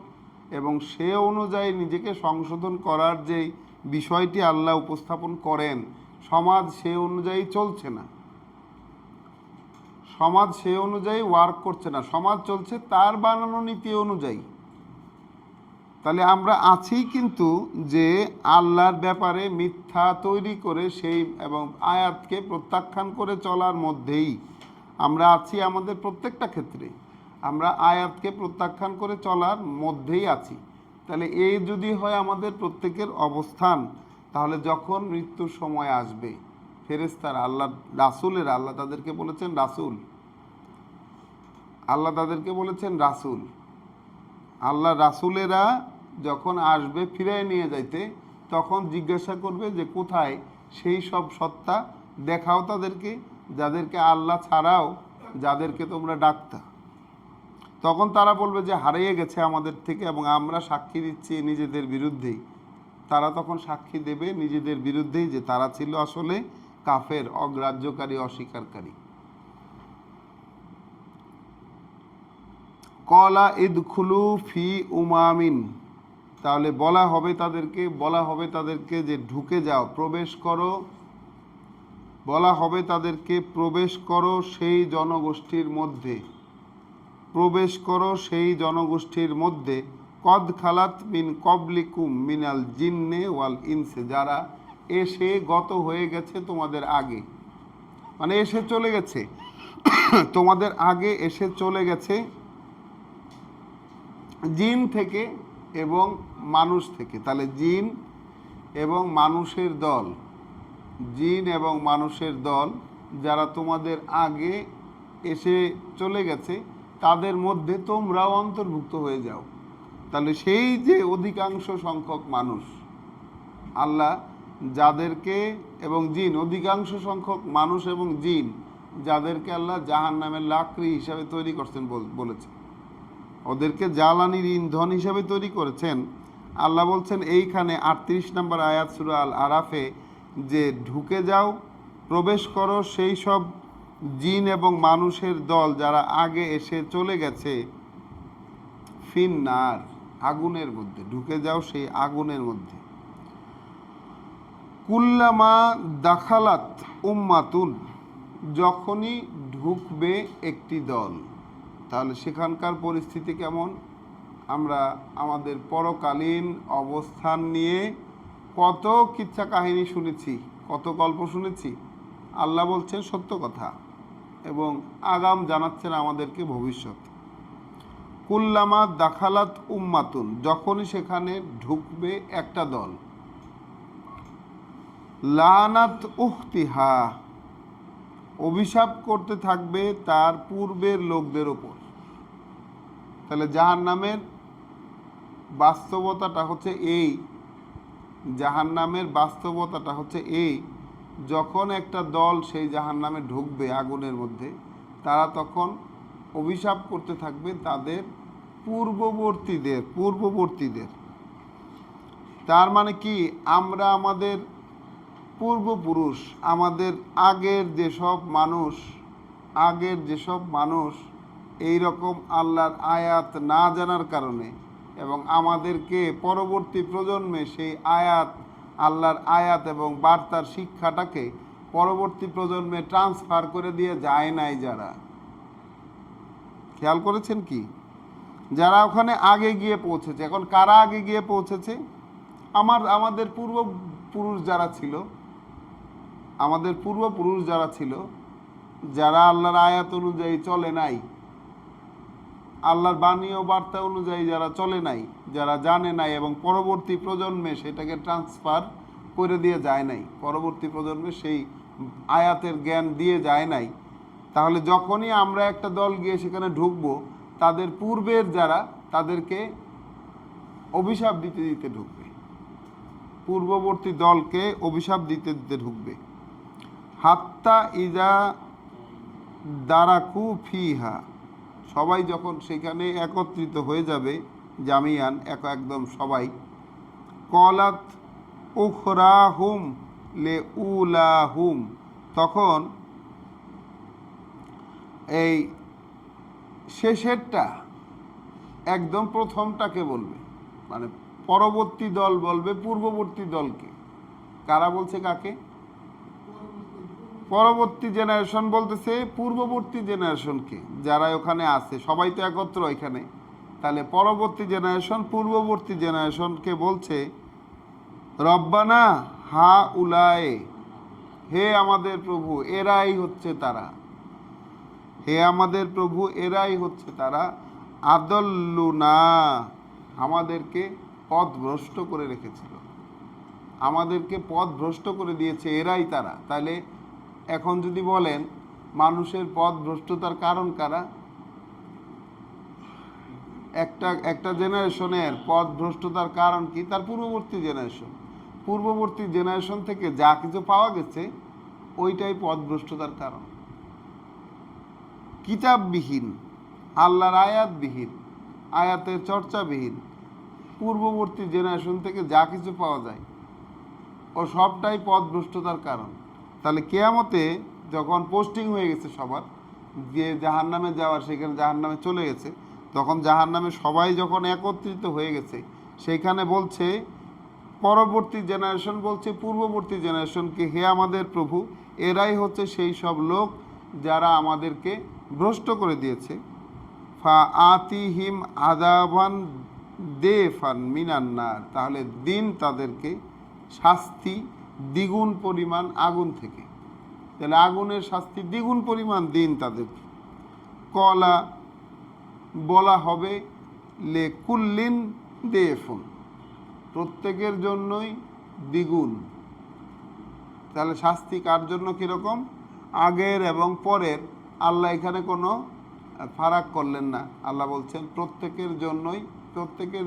এবং সে অনুযায়ী নিজেকে সংশোধন করার যে বিষয়টি আল্লাহ উপস্থাপন করেন, সমাজ সে অনুযায়ী চলছে না, সমাজ সে অনুযায়ী ওয়ার্ক করছে না, সমাজ চলছে তার বানানো নীতি অনুযায়ী। তাহলে আমরা আছি কিন্তু যে আল্লাহর ব্যাপারে মিথ্যা তৈরি করে সেই এবং আয়াতকে প্রত্যাখ্যান করে চলার মধ্যেই আমরা আছি। আমাদের প্রত্যেকটা ক্ষেত্রে আমরা আয়াতকে প্রত্যাখ্যান করে চলার মধ্যেই আছি। তাহলে এই যদি হয় আমাদের প্রত্যেকের অবস্থান, তাহলে যখন মৃত্যুর সময় আসবে, ফেরেশতারা, আল্লাহ রাসূলেরা, আল্লাহ তাদেরকে বলেছেন রাসূল, আল্লাহ রাসূলেরা যখন আসবে ফিরিয়ে নিয়ে যাইতে, তখন জিজ্ঞাসা করবে যে কোথায় সেই সব সত্তা, দেখাও তাদেরকে যাদেরকে আল্লাহ ছাড়াও যাদেরকে তোমরা ডাকতা। তখন তারা বলবে যে হারিয়ে গেছে আমাদের থেকে, এবং আমরা সাক্ষী দিচ্ছি নিজেদের বিরুদ্ধেই। তারা তখন সাক্ষী দেবে নিজেদের বিরুদ্ধেই যে তারা ছিল আসলে কাফের, অগ্রাহ্যকারী, অস্বীকারী। কলা ইদখুলু ফি উমামিন, তাহলে বলা হবে তাদেরকে যে ঢুকে যাও, প্রবেশ করো, বলা হবে তাদেরকে প্রবেশ করো সেই জনগোষ্ঠীর মধ্যে কদ খালাত মিন কবলিকুম মিনাল জিন্নে ওয়াল ইনসে, যারা এসে গত হয়ে গেছে তোমাদের আগে, মানে এসে চলে গেছে, তোমাদের আগে এসে চলে গেছে জিন থেকে এবং মানুষ থেকে। তাহলে জিন এবং মানুষের দল, জিন এবং মানুষের দল যারা তোমাদের আগে এসে চলে গেছে তাদের মধ্যে তোমরাও অন্তর্ভুক্ত হয়ে যাও। তাহলে সেই যে অধিকাংশ সংখ্যক মানুষ আল্লাহ যাদেরকে, এবং জিন, অধিকাংশ সংখ্যক মানুষ এবং জিন যাদেরকে আল্লাহ জাহান্নামের লাকড়ি হিসাবে তৈরি করছেন বলেছে, ওদেরকে জ্বালানির ইন্ধন হিসাবে তৈরি করেছেন। আল্লাহ বলছেন এইখানে 38 নম্বর আয়াত সূরা আল আরাফে যে ঢুকে যাও, প্রবেশ করো সেই সব জিন এবং মানুষের দল যারা আগে এসে চলে গেছে, ফিন্নার, আগুনের মধ্যে ঢুকে যাও, সেই আগুনের মধ্যে। কুল্লামা দাখালাত উম্মাতুন, যখনই ঢুকবে একটি দল। তাহলে সেখানকার পরিস্থিতি কেমন? আমরা আমাদের পরকালীন অবস্থান নিয়ে কত কিচ্ছা কাহিনী শুনেছি, কত গল্প শুনেছি। আল্লাহ বলছেন সত্য কথা এবং আগাম জানাচ্ছেন আমাদেরকে ভবিষ্যৎ। কুল্লামা দাখালাত উম্মাতুন, যখনই সেখানে ঢুকবে একটা দল, লানাত উখতিহা, অভিশাপ করতে থাকবে তার পূর্বের লোকদের ওপর। তাহলে জাহান্নামের বাস্তবতাটা হচ্ছে এই, জাহান্নামের বাস্তবতাটা হচ্ছে এই, যখন একটা দল সেই জাহান্নামে ঢুকবে আগুনের মধ্যে, তারা তখন অভিশাপ করতে থাকবে তাদের পূর্ববর্তীদের। তার মানে কি, আমরা আমাদের পূর্বপুরুষ, আমাদের আগের যেসব মানুষ এই রকম আল্লাহর আয়াত না জানার কারণে এবং আমাদেরকে পরবর্তী প্রজন্মে সেই আয়াত, আল্লাহর আয়াত এবং বার্তার শিক্ষাটাকে পরবর্তী প্রজন্মে ট্রান্সফার করে দিয়ে যায় নাই, যারা, খেয়াল করেছেন কি, যারা ওখানে আগে গিয়ে পৌঁছেছে। এখন কারা আগে গিয়ে পৌঁছেছে? আমাদের পূর্বপুরুষ যারা ছিল, যারা আল্লাহর আয়াত অনুযায়ী চলে নাই, আল্লাহর বাণী ও বার্তা অনুযায়ী যারা চলে নাই, যারা জানে নাই এবং পরবর্তী প্রজন্মে সেটাকে ট্রান্সফার করে দিয়ে যায় নাই, পরবর্তী প্রজন্মে সেই আয়াতের জ্ঞান দিয়ে যায় নাই। তাহলে যখনই আমরা একটা দল গিয়ে সেখানে ঢুকবো, তাদের পূর্বের যারা, তাদেরকে অভিশাপ দিতে ঢুকবে, পূর্ববর্তী দলকে অভিশাপ দিতে ঢুকবে। হাত্তা ইজা দারাকু ফিহা, সবাই যখন সেখানে একত্রিত হয়ে যাবে, জামিয়ান, একদম সবাই, কলাত উখরাহুম লে উলাহুম, তখন এই শেষেরটা একদম প্রথমটাকে বলবে, মানে পরবর্তী দল বলবে পূর্ববর্তী দলকে। কারা বলছে কাকে? পরবর্তী জেনারেশন বলতেছে পূর্ববর্তী জেনারেশনকে, যারা ওখানে আছে, সবাই তো একত্র এখানে। তাহলে পরবর্তী জেনারেশন পূর্ববর্তী জেনারেশনকে বলছে, রব্বানা হা উলায়ে, হে আমাদের প্রভু এরাই হচ্ছে তারা, হে আমাদের প্রভু এরাই হচ্ছে তারা, আদল্লুনা, আমাদেরকে পথভ্রষ্ট করে রেখেছিল, আমাদেরকে পথভ্রষ্ট করে দিয়েছে, এরাই তারা। তাহলে এখন যদি বলেন মানুষের পথভ্রষ্টতার কারণ কারা? একটা জেনারেশনের পথভ্রষ্টতার কারণ কি? তার পূর্ববর্তী জেনারেশন থেকে যা কিছু পাওয়া গেছে ওইটাই পথভ্রষ্টতার কারণ। কিতাববিহীন, আল্লাহর আয়াতবিহীন, আয়াতের চর্চাবিহীন পূর্ববর্তী জেনারেশন থেকে যা কিছু পাওয়া যায় ও সবটাই পথভ্রষ্টতার কারণ। তাহলে কিয়ামতে যখন পোস্টিং হয়ে গেছে সবার, যে জাহান্নামে যাওয়ার সেখানে জাহান্নামে চলে গেছে, তখন জাহান্নামে সবাই যখন একত্রিত হয়ে গেছে, সেইখানে বলছে পরবর্তী জেনারেশন বলছে পূর্ববর্তী জেনারেশনকে, হে আমাদের প্রভু এরাই হচ্ছে সেই সব লোক যারা আমাদেরকে ভ্রষ্ট করে দিয়েছে। ফা আতিহিম আযাবান দেফান মিনান্নার, তাহলে দিন তাদেরকে শাস্তি দ্বিগুণ পরিমাণ আগুন থেকে। তাহলে আগুনের শাস্তি দ্বিগুণ পরিমাণ দিন তাদেরকে। কলা, বলা হবে, লেকুল্লিন দেফুন, প্রত্যেকের জন্যই দ্বিগুণ। তাহলে শাস্তি কার জন্য কীরকম? আগের এবং পরের আল্লাহ এখানে কোনো ফারাক করলেন না। আল্লাহ বলছেন প্রত্যেকের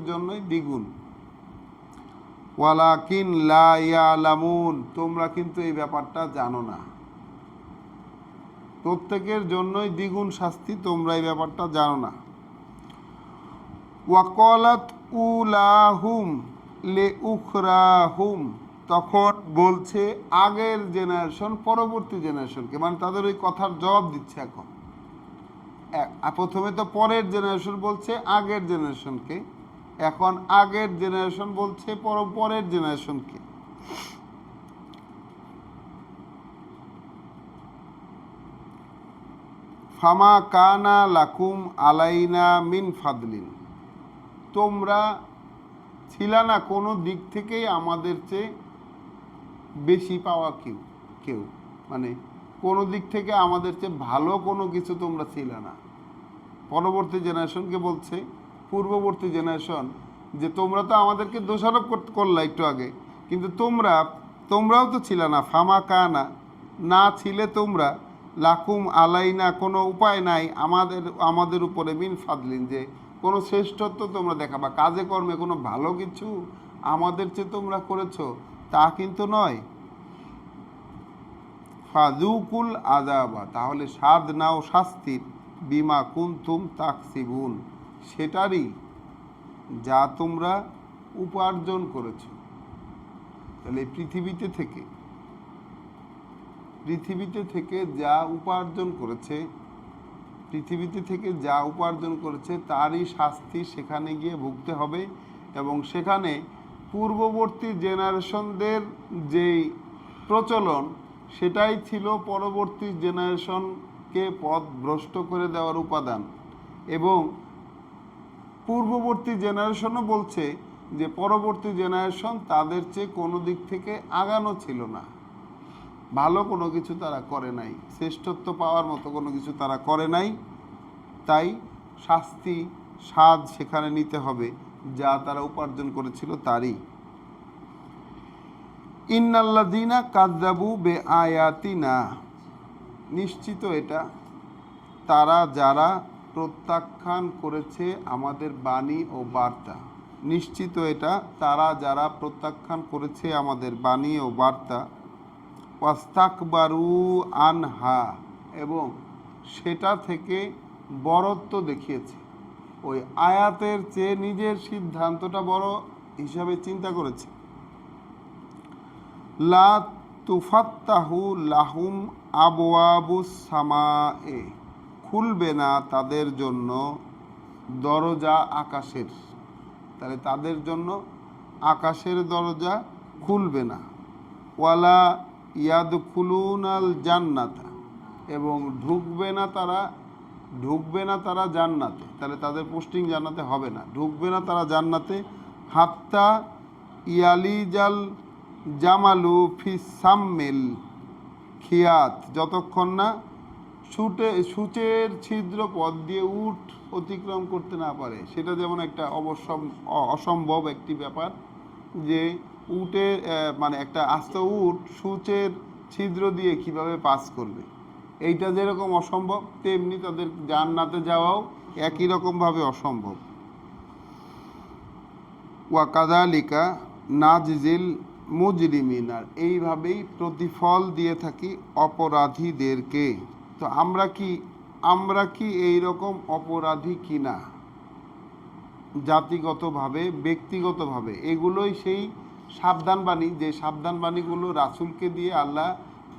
জন্যই দ্বিগুণ। ওয়ালাকিন লা ইয়ালামুন, তোমরা কিন্তু এই ব্যাপারটা জানো না। প্রত্যেকের জন্যই দ্বিগুণ শাস্তি, তোমরা এই ব্যাপারটা জানো না। ওয়াকালাত উলাহুম লে উখরাহুম, তখন বলছে আগের জেনারেশন পরবর্তী জেনারেশনকে, মানে তাদের ওই কথার জবাব দিচ্ছে। এখন প্রথমে তো পরের জেনারেশন বলছে আগের জেনারেশনকে, এখন আগের জেনারেশন বলছে পরের জেনারেশনকে। ফামা কানা লাকুম আলাইনা মিন ফাদলিন, তোমরা ছিলা না কোনো দিক থেকেই আমাদের চেয়ে বেশি পাওয়া কেউ, মানে কোনো দিক থেকে আমাদের চেয়ে ভালো কোনো কিছু তোমরা ছিল না। পরবর্তী জেনারেশনকে বলছে, পূর্ববর্তী জেনারেশন, যে তোমরা তো আমাদেরকে দোষারোপ করলা একটু আগে, কিন্তু তোমরাও তো ছিল না। ফামা কানা, না ছিলে তোমরা, লাকুম আলাইনা, কোনো উপায় নাই আমাদের উপরে মিন ফাদলিন, যে কোনো শ্রেষ্ঠত্ব তোমরা দেখাবা, কাজে কর্মে কোনো ভালো কিছু আমাদের চেয়ে তোমরা করেছো তা কিন্তু নয়। ফাযুকুল আযাবা, তাহলে স্বাদ নাও শাস্তির, বিমা কুনতুম তাকসিবুন, সেটারই যা তোমরা উপার্জন করেছো। তাহলে পৃথিবীতে থেকে যা উপার্জন করেছে তারই শাস্তি সেখানে গিয়ে ভুগতে হবে। এবং সেখানে পূর্ববর্তী জেনারেশনদের যেই প্রচলন, সেটাই ছিল পরবর্তী জেনারেশনকে পথ ভ্রষ্ট করে দেওয়ার উপাদান। এবং পূর্ববর্তী জেনারেশনও বলছে যে পরবর্তী জেনারেশন তাদের চেয়ে কোনো দিক থেকে আগানো ছিল না, ভালো কোনো কিছু তারা করে নাই, শ্রেষ্ঠত্ব পাওয়ার মতো কোনো কিছু তারা করে নাই। তাই স্বাদ সেখানে নিতে হবে যা তারা উপার্জন করেছিল তারই। ইন্নাল্লাযীনা কাযযাবু বিআয়াতিনা, নিশ্চিত এটা তারা যারা প্রত্যাখ্যান করেছে আমাদের বাণী ও বার্তা। ওয়াস্তাকবারু আনহা, এবং সেটা থেকে বড়ত্ব দেখিয়েছে। ওই আয়াতের চেয়ে নিজের সিদ্ধান্তটা বড় হিসাবে চিন্তা করেছে। লা তুফাত্তাহু লাহুম আবওয়াবুস সামায়ে, খুলবে না তাদের জন্য দরজা আকাশের। তাহলে তাদের জন্য আকাশের দরজা খুলবে না। ওয়ালা ইয়াদখুলুনাল জান্নাতা, এবং ঢুকবে না তারা জান্নাতে। তাহলে তাদের পোস্টিং জান্নাতে হবে না, ঢুকবে না তারা জান্নাতে। হাত্তা ইয়ালিজাল জামালু ফিস সাম্মিল খিয়াত, যতক্ষণ না সূচের ছিদ্র পথ দিয়ে উট অতিক্রম করতে না পারে। সেটা যেমন একটা অসম্ভব একটি ব্যাপার, যে উটের মানে একটা আস্ত উট সূচের ছিদ্র দিয়ে কিভাবে পাস করবে, এইটা যেরকম অসম্ভব, তেমনি তাদের জান্নাতে যাওয়াও একই রকমভাবে অসম্ভব। ওয়া কাযালিকা নাজজিল মুজরিমিন, আর এইভাবেই প্রতিফল দিয়ে থাকি অপরাধীদেরকে। তো আমরা কি এই রকম অপরাধী কিনা, জাতিগতভাবে, ব্যক্তিগতভাবে? এগুলোই সেই সাবধান বাণী, যে সাবধান বাণীগুলো রাসূলকে দিয়ে আল্লাহ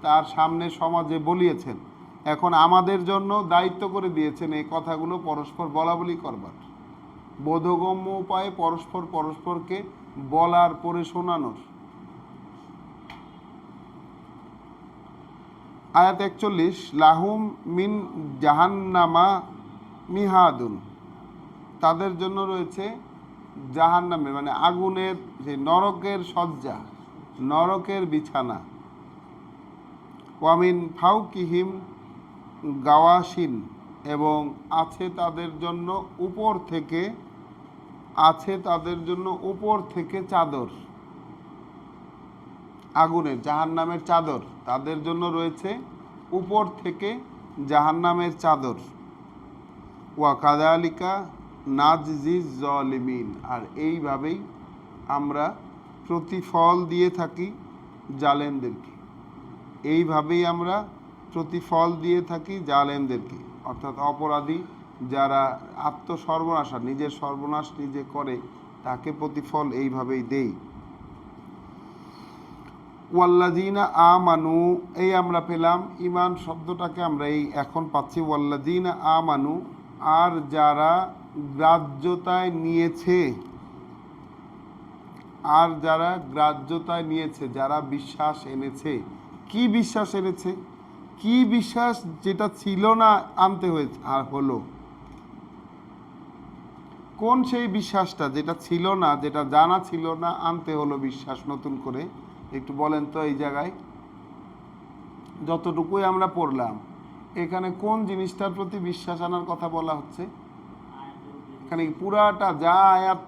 তার সামনে সমাজে বলিয়েছেন। এখন আমাদের জন্য দায়িত্ব করে দিয়েছেন এই কথাগুলো পরস্পর বলাবলি করবার, বোধগম্য উপায়ে পরস্পরকে বলার, পরে শোনানোর। আয়াত 41, লাহুম মিন জাহান্নামা মিহাদুন, তাদের জন্য রয়েছে জাহান্নামে, মানে আগুনের, যে নরকের শয্যা, নরকের বিছানা। ওয়ামিন ফাওকিহিম গাওয়াশিন, এবং আছে তাদের জন্য উপর থেকে আছে তাদের জন্য উপর থেকে চাদর, আগুনের জাহান্নামের চাদর, তাদের জন্য রয়েছে উপর থেকে জাহান্নামের চাদর। ওয়া কাযালিকা নাজজিজ জালিমিন, আর এইভাবেই আমরা প্রতিফল দিয়ে থাকি জালেমদেরকে, এইভাবেই আমরা প্রতিফল দিয়ে থাকি জালেমদেরকে, অর্থাৎ অপরাধী যারা আত্মসর্বনাশা, নিজের সর্বনাশ নিজে করে, তাকে প্রতিফল এইভাবেই দেই। ওয়াল্লাযীনা আমানু, এই আমরা পেলাম ঈমান শব্দটাকে আমরা এই এখন পাচ্ছি ওয়াল্লাযীনা আমানু, আর যারা গ্রাহ্যতায় নিয়েছে, আর যারা গ্রাহ্যতায় নিয়েছে, যারা বিশ্বাস এনেছে। কি বিশ্বাস এনেছে? কি বিশ্বাস যেটা ছিল না আনতে হয়েছে আর হলো? কোন সেই বিশ্বাসটা যেটা ছিল না, যেটা জানা ছিল না, আনতে হলো বিশ্বাস নতুন করে? একটু বলেন তো। এই জায়গায় যতটুকুই আমরা পড়লাম, এখানে কোন জিনিসটার প্রতি বিশ্বাস আনার কথা বলা হচ্ছে? এখানে পুরাটা যা আয়াত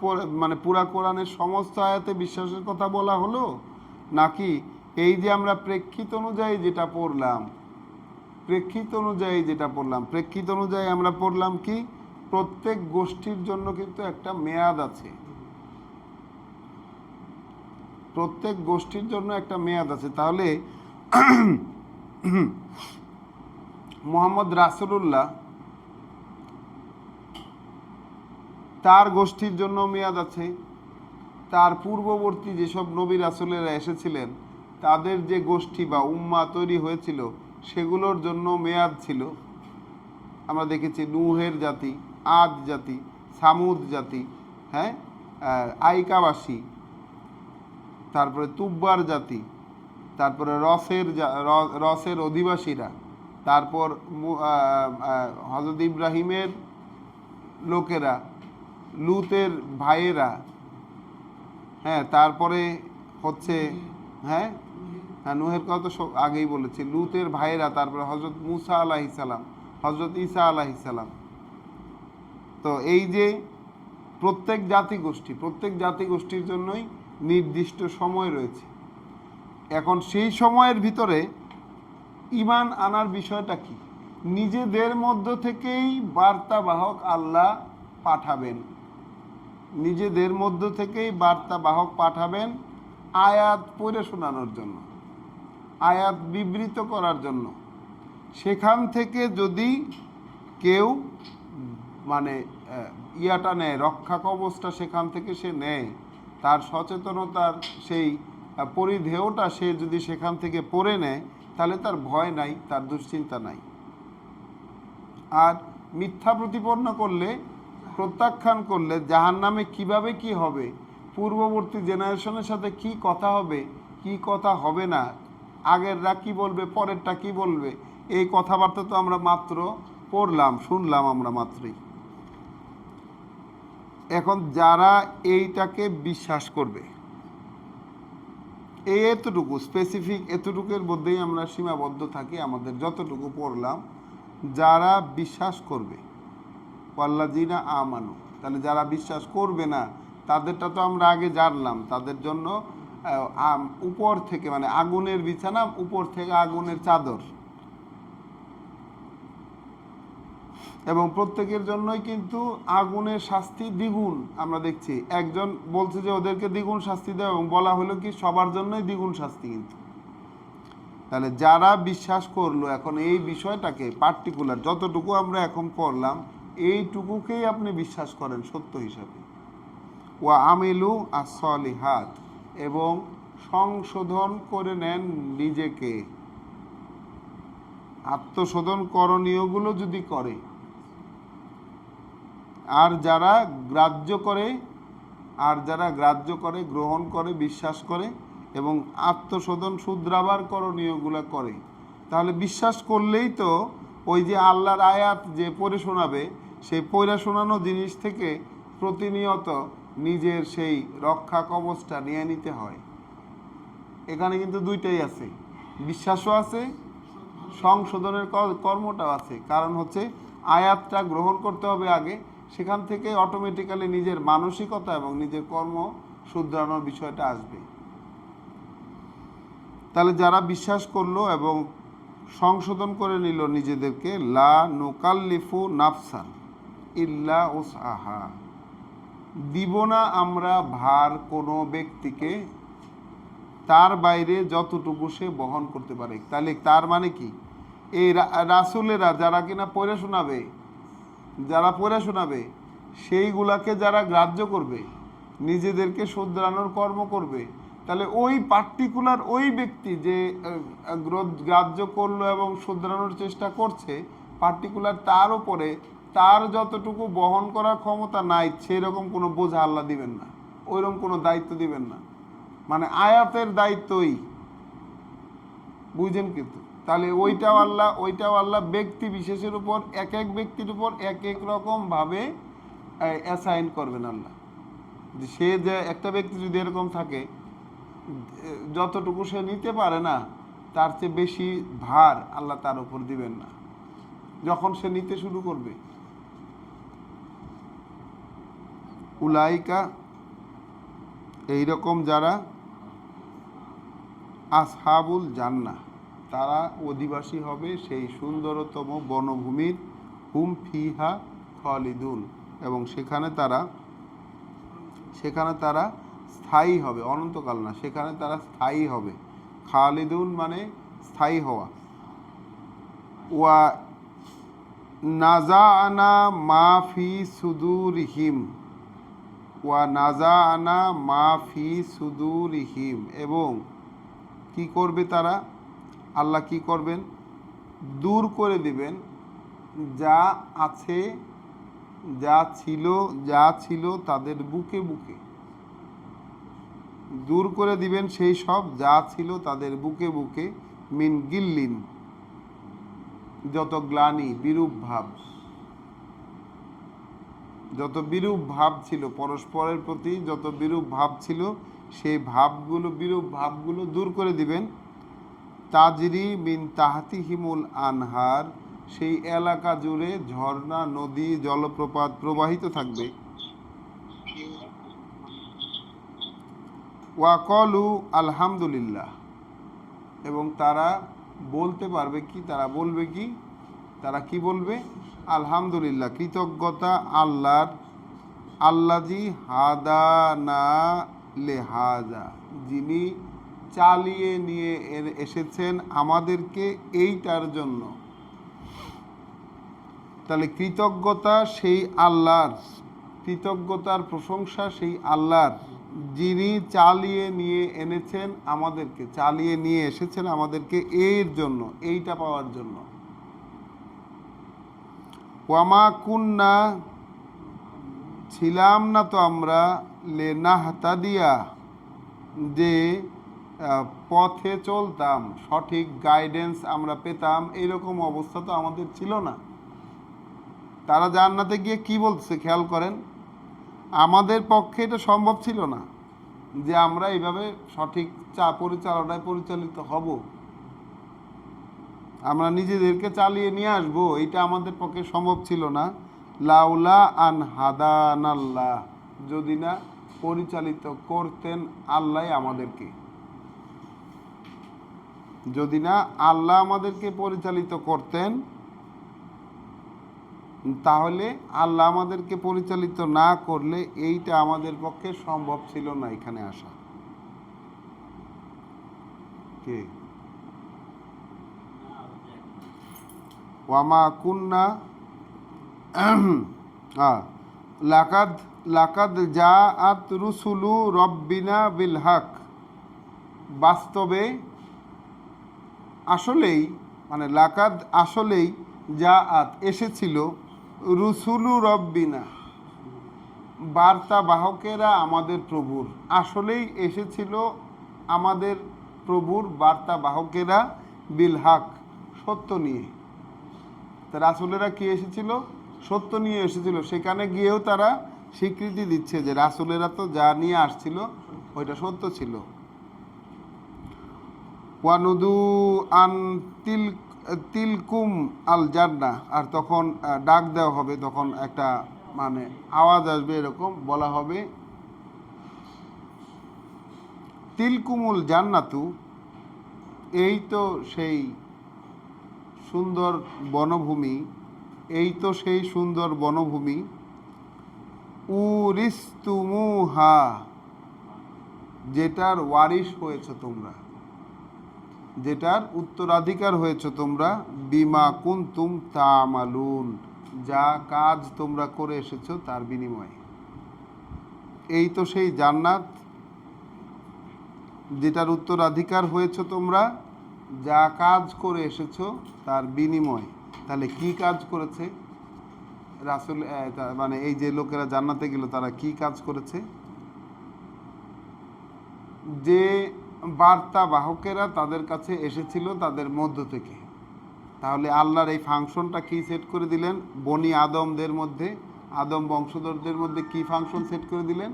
মানে পুরা কোরআনের সমস্ত আয়াতে বিশ্বাসের কথা বলা হলো, নাকি এই যে আমরা প্রেক্ষিত অনুযায়ী যেটা পড়লাম, প্রেক্ষিত অনুযায়ী আমরা পড়লাম কি প্রত্যেক গোষ্ঠীর জন্য কিন্তু একটা মেয়াদ আছে, প্রত্যেক গোষ্ঠীর জন্য একটা মেয়াদ আছে। তাহলে মুহাম্মদ রাসূলুল্লাহ, তার গোষ্ঠীর জন্য মেয়াদ আছে, তার পূর্ববর্তী যেসব নবী রাসূলেরা এসেছিলেন তাদের যে গোষ্ঠী বা উম্মাহ তৈরি হয়েছিল সেগুলোর জন্য মেয়াদ ছিল। আমরা দেখেছি নূহের জাতি, আদ জাতি, সামুদ জাতি, হ্যাঁ, আইকাবাসী, তারপরে তুব্বার জাতি, তারপরে রসের অধিবাসীরা, তারপর হযরত ইব্রাহিমের লোকেরা, লুতের ভাইয়েরা, হ্যাঁ, তারপরে হচ্ছে হ্যাঁ নূহের কথা তো আগেই বলেছি, লুতের ভাইয়েরা, তারপরে হযরত মুসা আলাইহিস সালাম, হযরত ঈসা আলাইহিস সালাম। তো এই যে প্রত্যেক জাতিগোষ্ঠীর জন্যই নির্দিষ্ট সময় রয়েছে। এখন সেই সময়ের ভিতরে ঈমান আনার বিষয়টা কি? নিজেদের মধ্য থেকেই বার্তাবাহক আল্লাহ পাঠাবেন, নিজেদের মধ্য থেকেই বার্তাবাহক পাঠাবেন আয়াত পড়ে শোনানোর জন্য, আয়াত বিবৃত করার জন্য। সেখান থেকে যদি কেউ মানে ইয়াটা নেয়, রক্ষা কবচটা সেখান থেকে সে নেয়, তার সচেতনতার সেই পরিধেয়টা সে যদি সেখান থেকে পড়ে নেয়, তাহলে তার ভয় নাই, তার দুশ্চিন্তা নাই। আর মিথ্যা প্রতিপন্ন করলে, প্রত্যাখ্যান করলে জাহান্নামে কিভাবে কি হবে, পূর্ববর্তী জেনারেশনের সাথে কি কথা হবে, কি কথা হবে না, আগেররা কি বলবে, পরেরটা কি বলবে, এই কথাবার্তা তো আমরা মাত্র পড়লাম, শুনলাম আমরা মাত্রই। এখন যারা এইটাকে বিশ্বাস করবে, এতটুকু স্পেসিফিক, এতটুকুর মধ্যেই আমরা সীমাবদ্ধ থাকি, আমাদের যতটুকু পড়লাম, যারা বিশ্বাস করবে, ওয়াল্লাযীনা আমানু, তাহলে যারা বিশ্বাস করবে না তাদেরটা তো আমরা আগে জানলাম, তাদের জন্য উপর থেকে মানে আগুনের বিছানা, উপর থেকে আগুনের চাদর, এবং প্রত্যেকের জন্যই কিন্তু আগুনের শাস্তি দ্বিগুণ। আমরা দেখছি একজন বলছে যে ওদেরকে দ্বিগুণ শাস্তি দেয়, এবং বলা হলো কি সবার জন্যই দ্বিগুণ শাস্তি। কিন্তু তাহলে যারা বিশ্বাস করলো, এখন এই বিষয়টাকে পার্টিকুলার যতটুকু আমরা এখন পড়লাম, এইটুকুকেই আপনি বিশ্বাস করেন সত্য হিসাবে। ওয়া আমিলু আস-সলিহাত, এবং সংশোধন করে নেন নিজেকে, আত্মশোধন করণীয়গুলো যদি করে। আর যারা গ্রাহ্য করে, গ্রহণ করে, বিশ্বাস করে এবং আত্মশোধন শুধরাবার করণীয়গুলো করে, তাহলে বিশ্বাস করলেই তো ওই যে আল্লাহর আয়াত যে পড়ে শোনাবে, সেই পড়ে শোনানো জিনিস থেকে প্রতিনিয়ত নিজের সেই রক্ষা কবচটা নিয়ে নিতে হয়। এখানে কিন্তু দুইটাই আছে, বিশ্বাসও আছে, সংশোধনের কর্মটাও আছে। কারণ হচ্ছে আয়াতটা গ্রহণ করতে হবে আগে, সেখান থেকে অটোমেটিক্যালি নিজের মানসিকতা এবং নিজের কর্ম শুধরানোর বিষয়টা আসবে। তাহলে যারা বিশ্বাস করলো এবং সংশোধন করে নিল নিজেদেরকে, লা নুকাল্লিফু নাফসান ইল্লা উসআহা, দিব না আমরা ভার কোনো ব্যক্তিকে তার বাইরে যতটুকু সে বহন করতে পারে। তাহলে তার মানে কি, এই রাসূলেরা যারা কিনা পড়ে শোনাবে সেইগুলাকে যারা গ্রাহ্য করবে, নিজেদেরকে শুধরানোর কর্ম করবে, তাহলে ওই পার্টিকুলার ওই ব্যক্তি যে গ্রাহ্য করলো এবং শুধরানোর চেষ্টা করছে, পার্টিকুলার তার উপরে তার যতটুকু বহন করার ক্ষমতা নাই সেই রকম কোনো বোঝা আল্লাহ দিবেন না, ওইরকম কোনো দায়িত্ব দিবেন না। মানে আয়াতের দায়িত্বই, বুঝেন? কিন্তু তাহলে ওইটাও আল্লাহ ব্যক্তি বিশেষের উপর, এক এক ব্যক্তির উপর এক এক রকমভাবে অ্যাসাইন করবেন আল্লাহ। সে যে একটা ব্যক্তি যদি এরকম থাকে, যতটুকু সে নিতে পারে না তার চেয়ে বেশি ভার আল্লাহ তার উপর দিবেন না যখন সে নিতে শুরু করবে। উলাইকা, এইরকম যারা আসহাবুল জান্নাহ, তারা অধিবাসী হবে সেই সুন্দরতম বনভূমির, হুম ফিহা খালিদুন, এবং সেখানে তারা স্থায়ী হবে, অনন্তকাল না, সেখানে তারা স্থায়ী হবে। খালিদুন মানে স্থায়ী হওয়া। ওয়া নাজাআনা মা ফি সুদুরিহিম, এবং কি করবে তারা, আল্লাহ কি করবেন, দূর করে দিবেন যা আছে, যা ছিল তাদের বুকে বুকে, দূর করে দিবেন সেই সব যা ছিল তাদের বুকে বুকে, মিন গিল্লিন, যত গ্লানি, যত বিরূপ ভাব ছিল পরস্পরের প্রতি, যত বিরূপ ভাব ছিল সেই বিরূপ ভাবগুলো দূর করে দিবেন। তাজরি মিন তাহতিহিমুল আনহার, সেই এলাকা জুড়ে ঝর্ণা, নদী, জলপ্রপাত প্রবাহিত থাকবে। ওয়াকলু আলহামদুলিল্লাহ, এবং তারা বলতে পারবে কি, তারা কি বলবে, আলহামদুলিল্লাহ, কৃতজ্ঞতা আল্লাহর, আল্লাজি হাদানা লেহাজা, যিনি চালিয়ে নিয়ে এসেছেন আমাদেরকে এইটার জন্য। তাহলে কৃতজ্ঞতা সেই আল্লাহর, কৃতজ্ঞতার প্রশংসা সেই আল্লাহর, যিনি চালিয়ে নিয়ে এসেছেন আমাদেরকে এর জন্য, এইটা পাওয়ার জন্য। ওয়ামা কুন্না, ছিলাম না তো আমরা, লেনাহতাদিয়া, যে পথে চলতাম, সঠিক গাইডেন্স আমরা পেতাম, এইরকম অবস্থা তো আমাদের ছিল না। তারা জান্নাতে গিয়ে কি বলছে খেয়াল করেন, আমাদের পক্ষে এটা সম্ভব ছিল না যে আমরা এইভাবে সঠিক পরিচালনায় পরিচালিত হব, আমরা নিজেদেরকে চালিয়ে নিয়ে আসবো, এটা আমাদের পক্ষে সম্ভব ছিল না। লাউলা আন হাদানাল্লাহ, যদি না পরিচালিত করতেন আল্লাহ আমাদেরকে, যদি না আল্লাহ আমাদেরকে পরিচালিত করতেন, তাহলে আল্লাহ আমাদেরকে পরিচালিত না করলে এইটা আমাদের পক্ষে সম্ভব ছিল না এখানে আসা। কে ওয়ামা কুন্না লাকাদ জাআত রুসুলু রব্বিনা বিল হক, বাস্তবে আসলেই, মানে লাকাদ আসলেই, জাআত এসেছিল, রুসুলু রব্বিনা বার্তাবাহকেরা আমাদের প্রভুর, আসলেই এসেছিল আমাদের প্রভুর বার্তাবাহকেরা, বিল হক সত্য নিয়ে। তা রাসূলেরা কি এসেছিল, সত্য নিয়ে এসেছিল। সেখানে গিয়েও তারা স্বীকৃতি দিচ্ছে যে রাসূলেরা তো যা নিয়ে আসছিল ওইটা সত্য ছিল। ওয়ানুদু আন তিলকুম আল জান্নাহ, আর তখন ডাক দেওয়া হবে, তখন একটা মানে আওয়াজ আসবে, এরকম বলা হবে তিলকুমুল জান্নাতু, এই তো সেই সুন্দর বনভূমি, এই তো সেই সুন্দর বনভূমি, উরিস্তুমুহা, যেটার ওয়ারিশ হয়েছে তোমরা, যেটার উত্তরাধিকার হয়েছে তোমরা, বিমা কুনতুম তামালুন, যা কাজ তোমরা করে এসেছো তার বিনিময়ে। এই তো সেই জান্নাত যেটার উত্তরাধিকার হয়েছে তোমরা, যা কাজ করে এসেছো তার বিনিময়। তাহলে কি কাজ করেছে রাসূল, মানে এই যে লোকেরা জান্নাতে গেল তারা কি কাজ করেছে? যে বার্তা বাহকেরা তাদের কাছে এসেছিল তাদের মধ্য থেকে, তাহলে আল্লাহর এই ফাংশনটা কি সেট করে দিলেন বনি আদমদের মধ্যে, আদম বংশধরদের মধ্যে কি ফাংশন সেট করে দিলেন?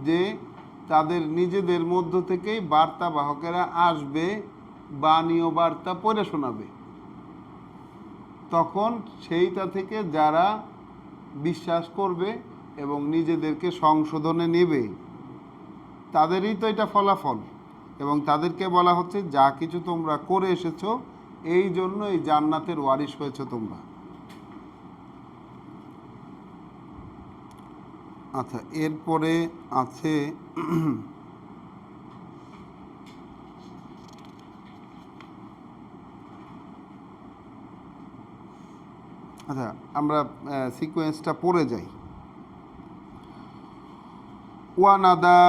যে তাদের নিজেদের মধ্য থেকেই বার্তা বাহকেরা আসবে, বাণী ও বার্তা পড়ে শোনাবে। তখন সেইটা থেকে যারা বিশ্বাস করবে এবং নিজেদেরকে সংশোধনে নেবে, তাদেরই তো এটা ফলাফল। এবং তাদেরকে বলা হচ্ছে যা কিছু তোমরা করে এসেছো এই জন্য এই জান্নাতের ওয়ারিশ হয়েছে তোমরা। আচ্ছা, এরপরে আছে আচ্ছা, আমরা সিকোয়েন্সটা পড়ে যাই। ওয়ানাদা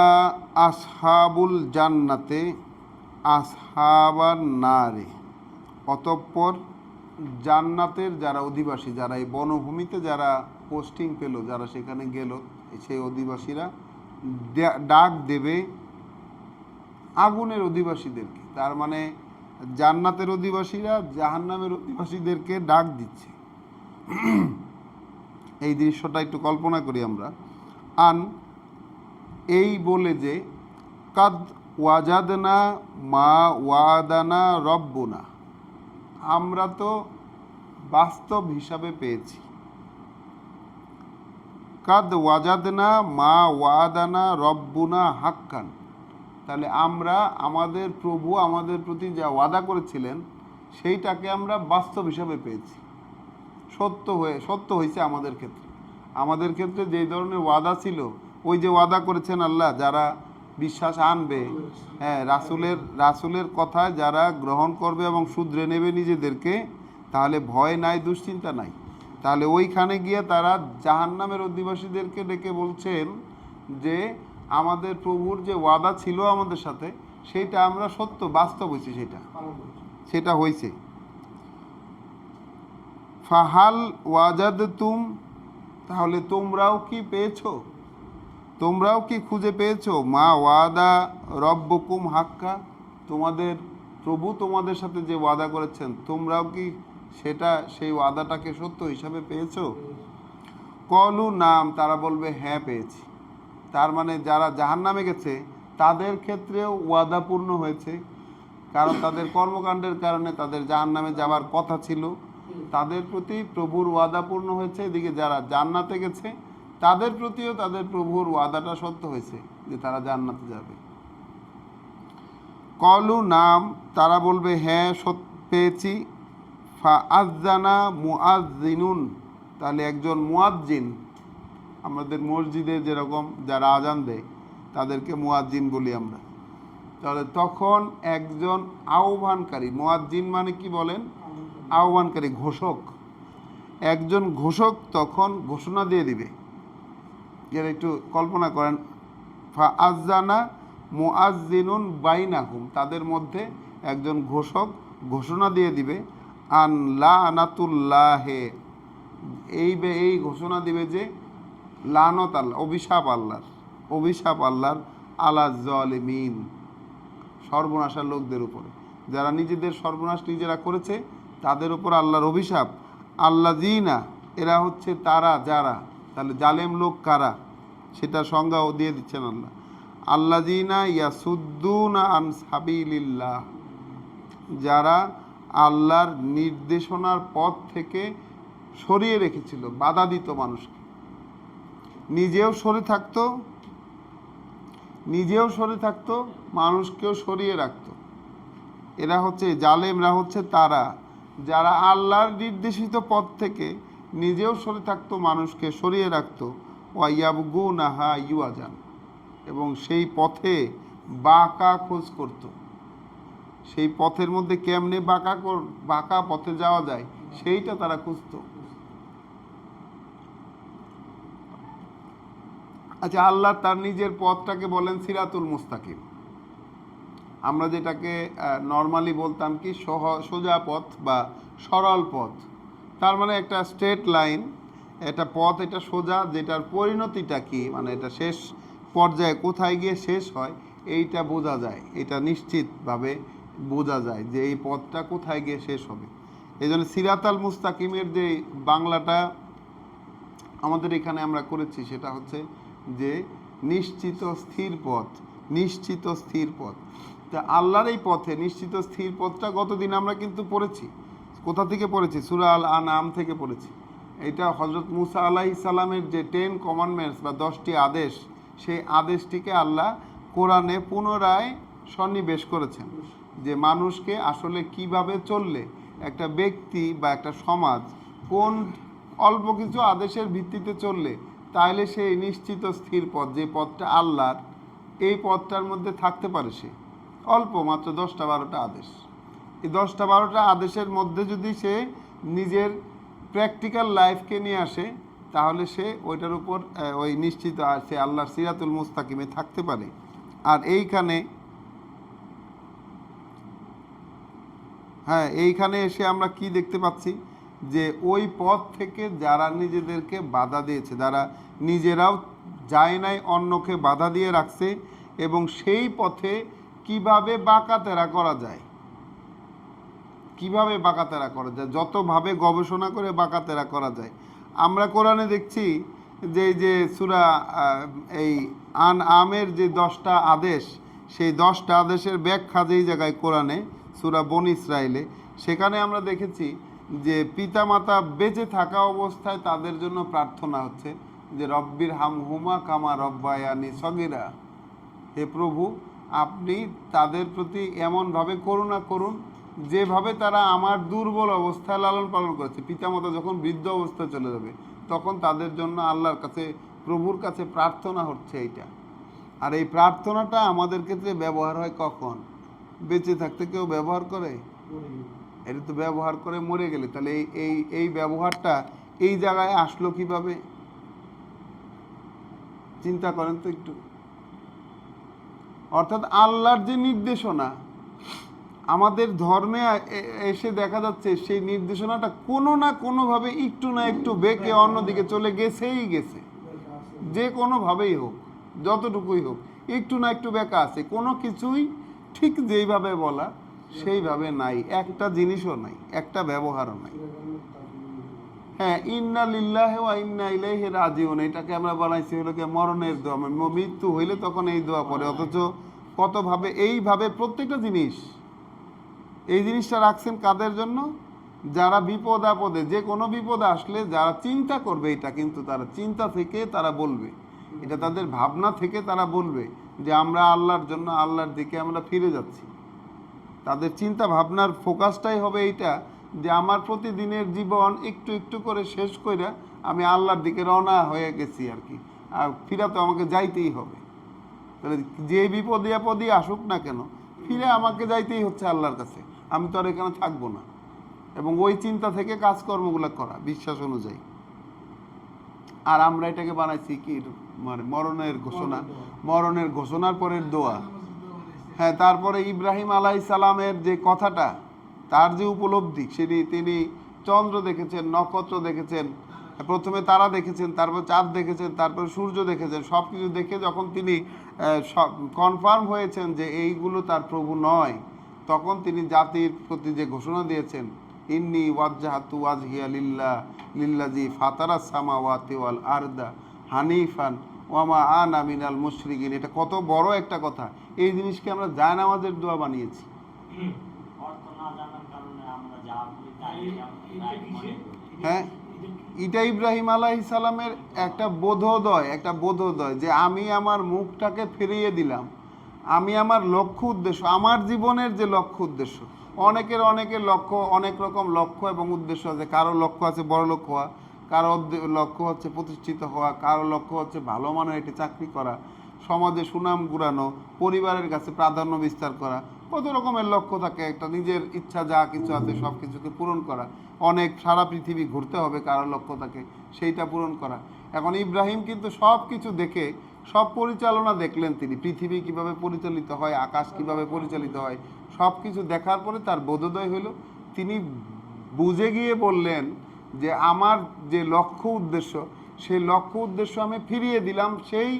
আসহাবুল জান্নাতে আসহাবান নারে, অতঃপর জান্নাতের যারা অধিবাসী, যারা এই বনভূমিতে যারা পোস্টিং পেল, যারা সেখানে গেল, সেই অধিবাসীরা ডাক দেবে আগুনের অধিবাসীদেরকে। তার মানে জান্নাতের অধিবাসীরা জাহান্নামের অধিবাসীদেরকে ডাক দিচ্ছে। এই দৃশ্যটা একটু কল্পনা করি আমরা। আন, এই বলে যে কাদ ওয়াজাদনা মা ওয়াদানা রব্বুনা, আমরা তো বাস্তব হিসাবে পেয়েছি। কাদ ওয়াজাদনা মা ওয়াদানা রব্বুনা হাক্কান, তাহলে আমরা আমাদের প্রভু আমাদের প্রতি যা ওয়াদা করেছিলেন সেইটাকে আমরা বাস্তব হিসাবে পেয়েছি, সত্য হয়েছে আমাদের ক্ষেত্রে। আমাদের ক্ষেত্রে যেই ধরনের ওয়াদা ছিল, ওই যে ওয়াদা করেছেন আল্লাহ, যারা বিশ্বাস আনবে, হ্যাঁ, রাসূলের কথায় যারা গ্রহণ করবে এবং শুধরে নেবে নিজেদেরকে, তাহলে ভয় নাই, দুশ্চিন্তা নাই। তাহলে ওইখানে গিয়ে তারা জাহান্নামের অধিবাসীদেরকে ডেকে বলছেন যে আমাদের প্রভুর যে ওয়াদা ছিল আমাদের সাথে সেইটা আমরা বাস্তব হয়েছে, সেটা হয়েছে। ফাহাল ওয়াজাদতুম, তাহলে তোমরাও কি পেয়েছো, তোমরাও কি খুঁজে পেয়েছো মা ওয়াদা রব্বুকুম হাক্কা, তোমাদের প্রভু তোমাদের সাথে যে ওয়াদা করেছেন তোমরাও কি সেই ওয়াদাটাকে সত্য হিসাবে পেয়েছো? কলু নাম, তারা বলবে হ্যাঁ পেয়েছি। তার মানে যারা জাহান্নামে গেছে তাদের ক্ষেত্রেও ওয়াদা পূর্ণ হয়েছে, কারণ তাদের কর্মকাণ্ডের কারণে তাদের জাহান্নামে যাওয়ার কথা ছিল, তাদের প্রতি প্রভুর ওয়াদা পূর্ণ হয়েছে। এদিকে যারা জান্নাতে গেছে তাদের প্রতিও তাদের প্রভুর ওয়াদাটা সত্য হয়েছে যে তারা জান্নাতে যাবে। কলু নাম, তারা বলবে হ্যাঁ পেয়েছি। ফাআযানা মুআযযিনুন, তাহলে একজন মুয়াজ্জিন, আমাদের মসজিদে যেরকম যারা আজান দেয় তাদেরকে মুয়াজ্জিন বলি আমরা, তাহলে তখন একজন আহ্বানকারী, মুয়াজ্জিন মানে কি বলেন, আহ্বানকারী, ঘোষক, একজন ঘোষক তখন ঘোষণা দিয়ে দিবে। এর একটু কল্পনা করেন, ফাআযানা মুআযযিনুন বাইনাহুম, তাদের মধ্যে একজন ঘোষক ঘোষণা দিয়ে দিবে, আন লানাতুল্লাহে, এই ঘোষণা দিবে যে লানত আল্লাহ, অভিশাপ আল্লাহর আলা যালিমিন, সর্বনাশা লোকদের উপরে, যারা নিজেদের সর্বনাশ নিজেরা করেছে তাদের উপর আল্লাহর অভিশাপ। আল্লাযিনা, এরা হচ্ছে তারা যারা, তাহলে জালেম লোক কারা সেটা সংজ্ঞাও দিয়ে দিচ্ছেন আল্লাহ। আল্লাযিনা ইয়াসুদ্দুনা আন সাবিলিল্লাহ, যারা আল্লাহর নির্দেশনার পথ থেকে সরিয়ে রেখেছিল, বাধা দিত মানুষকে। নিজেও সরে থাকতো, মানুষকেও সরিয়ে রাখতো। এরা হচ্ছে জালেমরা, হচ্ছে তারা যারা আল্লাহর নির্দেশিত পথ থেকে নিজেও সরে থাকতো, মানুষকে সরিয়ে রাখতো। ওয়াইয়াবগুনাহা ইউআজান, এবং সেই পথে বাঁকা খোঁজ করত। সেই পথের মধ্যে কেমনে বাঁকা পথে যাওয়া যায় সেইটা তারা খুঁজত। আচ্ছা, আল্লাহ তার নিজের পথটাকে বলেন সিরাতুল মুস্তাকিম। আমরা যেটাকে নর্মালি বলতাম কি সোজা পথ বা সরল পথ, তার মানে একটা স্ট্রেট লাইন, এটা পথ, এটা সোজা, যেটার পরিণতিটা কি, মানে এটা শেষ পর্যায়ে কোথায় গিয়ে শেষ হয় এইটা বোঝা যায়, এটা নিশ্চিতভাবে বোঝা যায় যে এই পথটা কোথায় গিয়ে শেষ হবে। এই জন্য সিরাতাল মুস্তাকিমের যে বাংলাটা আমাদের এখানে আমরা করেছি সেটা হচ্ছে যে নিশ্চিত স্থির পথ, নিশ্চিত স্থির পথ। তা আল্লাহর এই পথে নিশ্চিত স্থির পথটা গতদিন আমরা কিন্তু পড়েছি। কোথা থেকে পড়েছি? সূরা আল আনআম থেকে পড়েছি। এটা হযরত মুসা আলাইহিস সালামের যে 10 কমান্ডমেন্টস বা 10টি আদেশ, সেই আদেশটিকে আল্লাহ কোরআনে পুনরায় সন্নিবেশ করেছেন, যে মানুষকে আসলে কিভাবে চললে একটা ব্যক্তি বা একটা সমাজ কোন অল্প কিছু আদেশের ভিত্তিতে চললে তাহলে সেই নিশ্চিত স্থির পথ, যে পথটা আল্লাহর, এই পথটার মধ্যে থাকতে পারে। সে অল্প মাত্র 10টা-12টা আদেশ, এই 10টা-12টা আদেশের মধ্যে যদি সে নিজের প্র্যাকটিক্যাল লাইফকে নিয়ে আসে তাহলে সে ওইটার উপর ওই নিশ্চিত সে আল্লাহর সিরাতুল মুস্তাকিমে থাকতে পারে। আর এইখানে এসে আমরা কি দেখতে পাচ্ছি, যে ওই পথ থেকে যারা নিজেদেরকে বাধা দিয়েছে, যারা নিজেরাও যায় নাই, অন্যকে বাধা দিয়ে রাখছে, এবং সেই পথে কিভাবে বাঁকাতেরা করা যায়, কিভাবে বাঁকাতেরা করা যায়, যতভাবে গবেষণা করে বাঁকাতেরা করা যায়। আমরা কোরআনে দেখছি যে সূরা এই আনআমের যে 10টা আদেশ, সেই 10টা আদেশের ব্যাখ্যা যেই জায়গায় কোরআনে সূরা বনী ইসরাইলে, সেখানে আমরা দেখেছি যে পিতামাতা বেঁচে থাকা অবস্থায় তাদের জন্য প্রার্থনা হচ্ছে যে রব্বির হামহুমা কামা রব্বায়ানি সগীরা, হে প্রভু আপনি তাদের প্রতি এমনভাবে করুণা করুন যেভাবে তারা আমার দুর্বল অবস্থায় লালন পালন করেছে। পিতামাতা যখন বৃদ্ধ অবস্থায় চলে যাবে তখন তাদের জন্য আল্লাহর কাছে, প্রভুর কাছে প্রার্থনা হচ্ছে এইটা। আর এই প্রার্থনাটা আমাদের ক্ষেত্রে ব্যবহার হয় কখন? বেঁচে থাকতে কেউ ব্যবহার করে? এটা তো ব্যবহার করে মরে গেলে। তাহলে এই ব্যবহারটা এই জায়গায় আসলো কিভাবে? চিন্তা করেন তো একটু। অর্থাৎ আল্লাহর যে নির্দেশনা আমাদের ধর্মে এসে দেখা যাচ্ছে, সেই নির্দেশনাটা কোনো না কোনোভাবে একটু না একটু বেঁকে অন্যদিকে চলে গেছেই গেছে। যে কোনোভাবেই হোক, যতটুকুই হোক, একটু না একটু বেঁকা আছে। কোনো কিছুই ঠিক যেইভাবে বলা সেইভাবে নাই, একটা জিনিসও নাই, একটা ব্যবহারও নাই। হ্যাঁ, ইন্না লিল্লাহি ওয়া ইন্না ইলাইহি রাজিউন, এটাকে আমরা বানাইছি হলো কি মরণের দোয়া, মৃত্যু হইলে তখন এই দোয়া পড়ে। অথচ কতভাবে এইভাবে প্রত্যেকটা জিনিস, এই জিনিসটা রাখছেন কাদের জন্য? যারা বিপদ আপদে, যে কোনো বিপদ আসলে যারা চিন্তা করবে, এটা কিন্তু তারা চিন্তা থেকে তারা বলবে, এটা তাদের ভাবনা থেকে তারা বলবে যে আমরা আল্লাহর জন্য, আল্লাহর দিকে আমরা ফিরে যাচ্ছি। তাদের চিন্তা ভাবনার ফোকাসটাই হবে এইটা, যে আমার প্রতিদিনের জীবন একটু একটু করে শেষ করে আমি আল্লাহর দিকে রওনা হয়ে গেছি আর কি, আর ফিরা তো আমাকে যাইতেই হবে। তাহলে যে বিপদে আপদে আসুক না কেন, ফিরে আমাকে যাইতেই হচ্ছে আল্লাহর কাছে, আমি তো আর এখানে থাকবো না। এবং ওই চিন্তা থেকে কাজকর্মগুলো করা বিশ্বাস অনুযায়ী। আর আমরা এটাকে বানাইছি কি, মানে মরণের ঘোষণা, মরণের ঘোষণার পরের দোয়া। হ্যাঁ, তারপরে ইব্রাহিম আলাইহিস সালামের যে কথাটা, তার যে উপলব্ধি, সেটি তিনি চন্দ্র দেখেছেন, নক্ষত্র দেখেছেন, প্রথমে তারা দেখেছেন, তারপর চাঁদ দেখেছেন, তারপর সূর্য দেখেছেন। সব কিছু দেখে যখন তিনি কনফার্ম হয়েছেন যে এইগুলো তার প্রভু নয়, তখন তিনি জাতির প্রতি যে ঘোষণা দিয়েছেন, ইন্নী ওয়াজ্জাহাতু ওয়াজহিয়া লিল্লাযী ফাতারাস সামাওয়াতি ওয়াল আরদা হানিফান ওয়া মা আনা মিনাল মুশরিকিন। এটা কত বড় একটা কথা। এই জিনিসকে আমরা জায়নামাজের দোয়া বানিয়েছি। হ্যাঁ, এটা ইব্রাহিম আলাইহিস সালামের একটা বোধোদয় যে আমি আমার মুখটাকে ফিরিয়ে দিলাম, আমি আমার লক্ষ্য উদ্দেশ্য, আমার জীবনের যে লক্ষ্য উদ্দেশ্য, অনেকের লক্ষ্য অনেক রকম লক্ষ্য এবং উদ্দেশ্য আছে। কারো লক্ষ্য আছে বড় লক্ষ্য হওয়া, কারো লক্ষ্য হচ্ছে প্রতিষ্ঠিত হওয়া, কারো লক্ষ্য হচ্ছে ভালো মানের একটি চাকরি করা, সমাজে সুনাম কুড়ানো, পরিবারের কাছে প্রাধান্য বিস্তার করা, কত রকমের লক্ষ্য থাকে। একটা নিজের ইচ্ছা যা কিছু আছে সব কিছুকে পূরণ করা, অনেক সারা পৃথিবী ঘুরতে হবে কারো লক্ষ্য থাকে সেইটা পূরণ করা। এখন ইব্রাহিম কিন্তু সব কিছু দেখে সব পরিচালনা দেখলেন, তিনি পৃথিবী কিভাবে পরিচালিত হয়, আকাশ কিভাবে পরিচালিত হয়, সব কিছু দেখার পরে তার বোধোদয় হলো। তিনি বুঝে গিয়ে বললেন যে আমার যে লক্ষ্য উদ্দেশ্য, সেই লক্ষ্য উদ্দেশ্য আমি ফিরিয়ে দিলাম সেই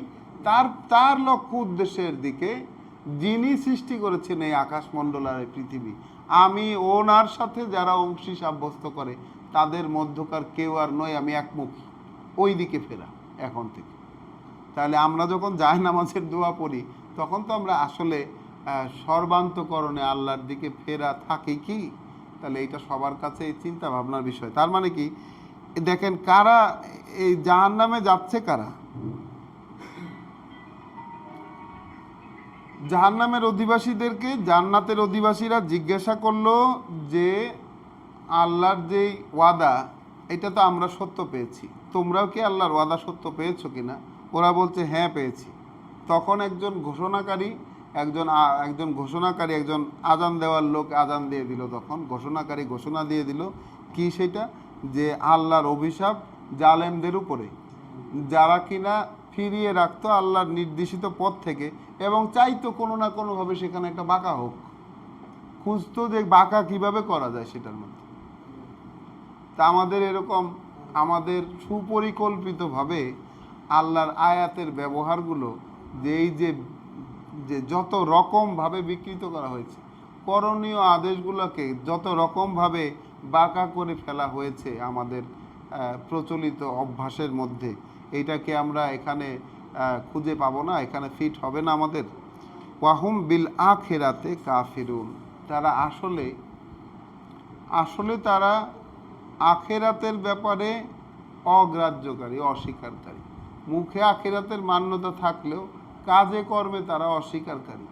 তার লক্ষ্য উদ্দেশ্যের দিকে, যিনি সৃষ্টি করেছেন এই আকাশমণ্ডল আর এই পৃথিবী। আমি ওনার সাথে যারা অংশী সাব্যস্ত করে তাদের মধ্যকার কেউ আর নয়, আমি একমুখী, ওই দিকে ফেরা এখন থেকে। তাহলে আমরা যখন জায়নামাজের দোয়া পড়ি তখন তো আমরা আসলে সর্বান্তকরণে আল্লাহর দিকে ফেরা থাকি কি? তাহলে এটা সবার কাছে এই চিন্তা ভাবনার বিষয়। তার মানে কি, দেখেন কারা এই জাহান্নামে যাচ্ছে, কারা জাহান্নামের অধিবাসীদেরকে জান্নাতের অধিবাসীরা জিজ্ঞাসা করলো যে আল্লাহর যেই ওয়াদা, এটা তো আমরা সত্য পেয়েছি, তোমরাও কি আল্লাহর ওয়াদা সত্য পেয়েছো কিনা? ওরা বলছে হ্যাঁ পেয়েছি। তখন একজন ঘোষণাকারী একজন আজান দেওয়ার লোক আজান দিয়ে দিল। তখন ঘোষণাকারী ঘোষণা দিয়ে দিল কি সেটা, যে আল্লাহর অভিশাপ জালেমদের উপরে, যারা কিনা ফিরিয়ে রাখতো আল্লাহর নির্দেশিত পথ থেকে এবং চাইতো কোনো না কোনোভাবে সেখানে একটা বাঁকা হোক, খুঁজতো যে বাঁকা কিভাবে করা যায় সেটার মধ্যে। তা আমাদের এরকম আমাদের সুপরিকল্পিতভাবে আল্লাহর আয়াতের ব্যবহারগুলো যে এই যে যত রকমভাবে বিকৃত করা হয়েছে, করণীয় আদেশগুলোকে যত রকমভাবে বাঁকা করে ফেলা হয়েছে আমাদের প্রচলিত অভ্যাসের মধ্যে, এইটাকে আমরা এখানে খুঁজে পাবো না, এখানে ফিট হবে না আমাদের। ওয়াহুম বিল আখিরাতে কাফিরুন, তারা আসলে তারা আখিরাতের ব্যাপারে অগ্রাহ্যকারী, অস্বীকারী। মুখে আখিরাতের মান্যতা থাকলেও কাজে কর্মে তারা অস্বীকারী।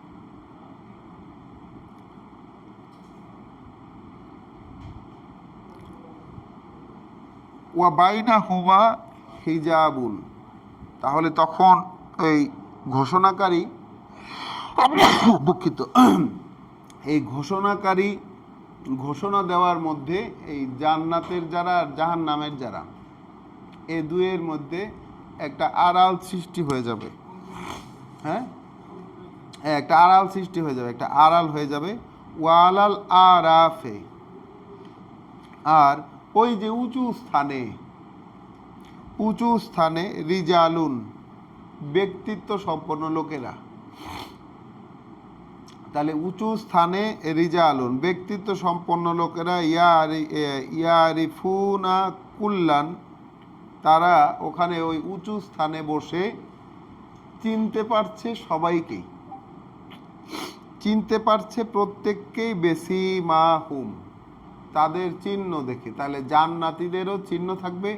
ওয়া বাইনা হুমা হিজাবুন, তাহলে তখন এই ঘোষণাকারী দুঃখিত এই ঘোষণাকারী ঘোষণা দেওয়ার মধ্যে এই জান্নাতের যারা আর জাহান্নামের যারা, এ দুয়ের মধ্যে একটা আড়াল সৃষ্টি হয়ে যাবে। হ্যাঁ, একটা আড়াল সৃষ্টি হয়ে যাবে, একটা আড়াল হয়ে যাবে। ওয়ালাল আরাফে, আর ওই যে উঁচু স্থানে রিজালুন, ব্যক্তিত্ব সম্পন্ন লোকেরা। তাহলে উঁচু স্থানে রিজালুন, ব্যক্তিত্ব সম্পন্ন লোকেরা, ইয়ারিফুনা কুল্লান, তারা ওখানে ওই উঁচু স্থানে বসে চিনতে পারছে সবাইকেই, চিনতে পারছে প্রত্যেককেই, বেশি মা হুম, তাদের চিহ্ন দেখে। তাহলে জান্নাতীদেরও চিহ্ন থাকবে,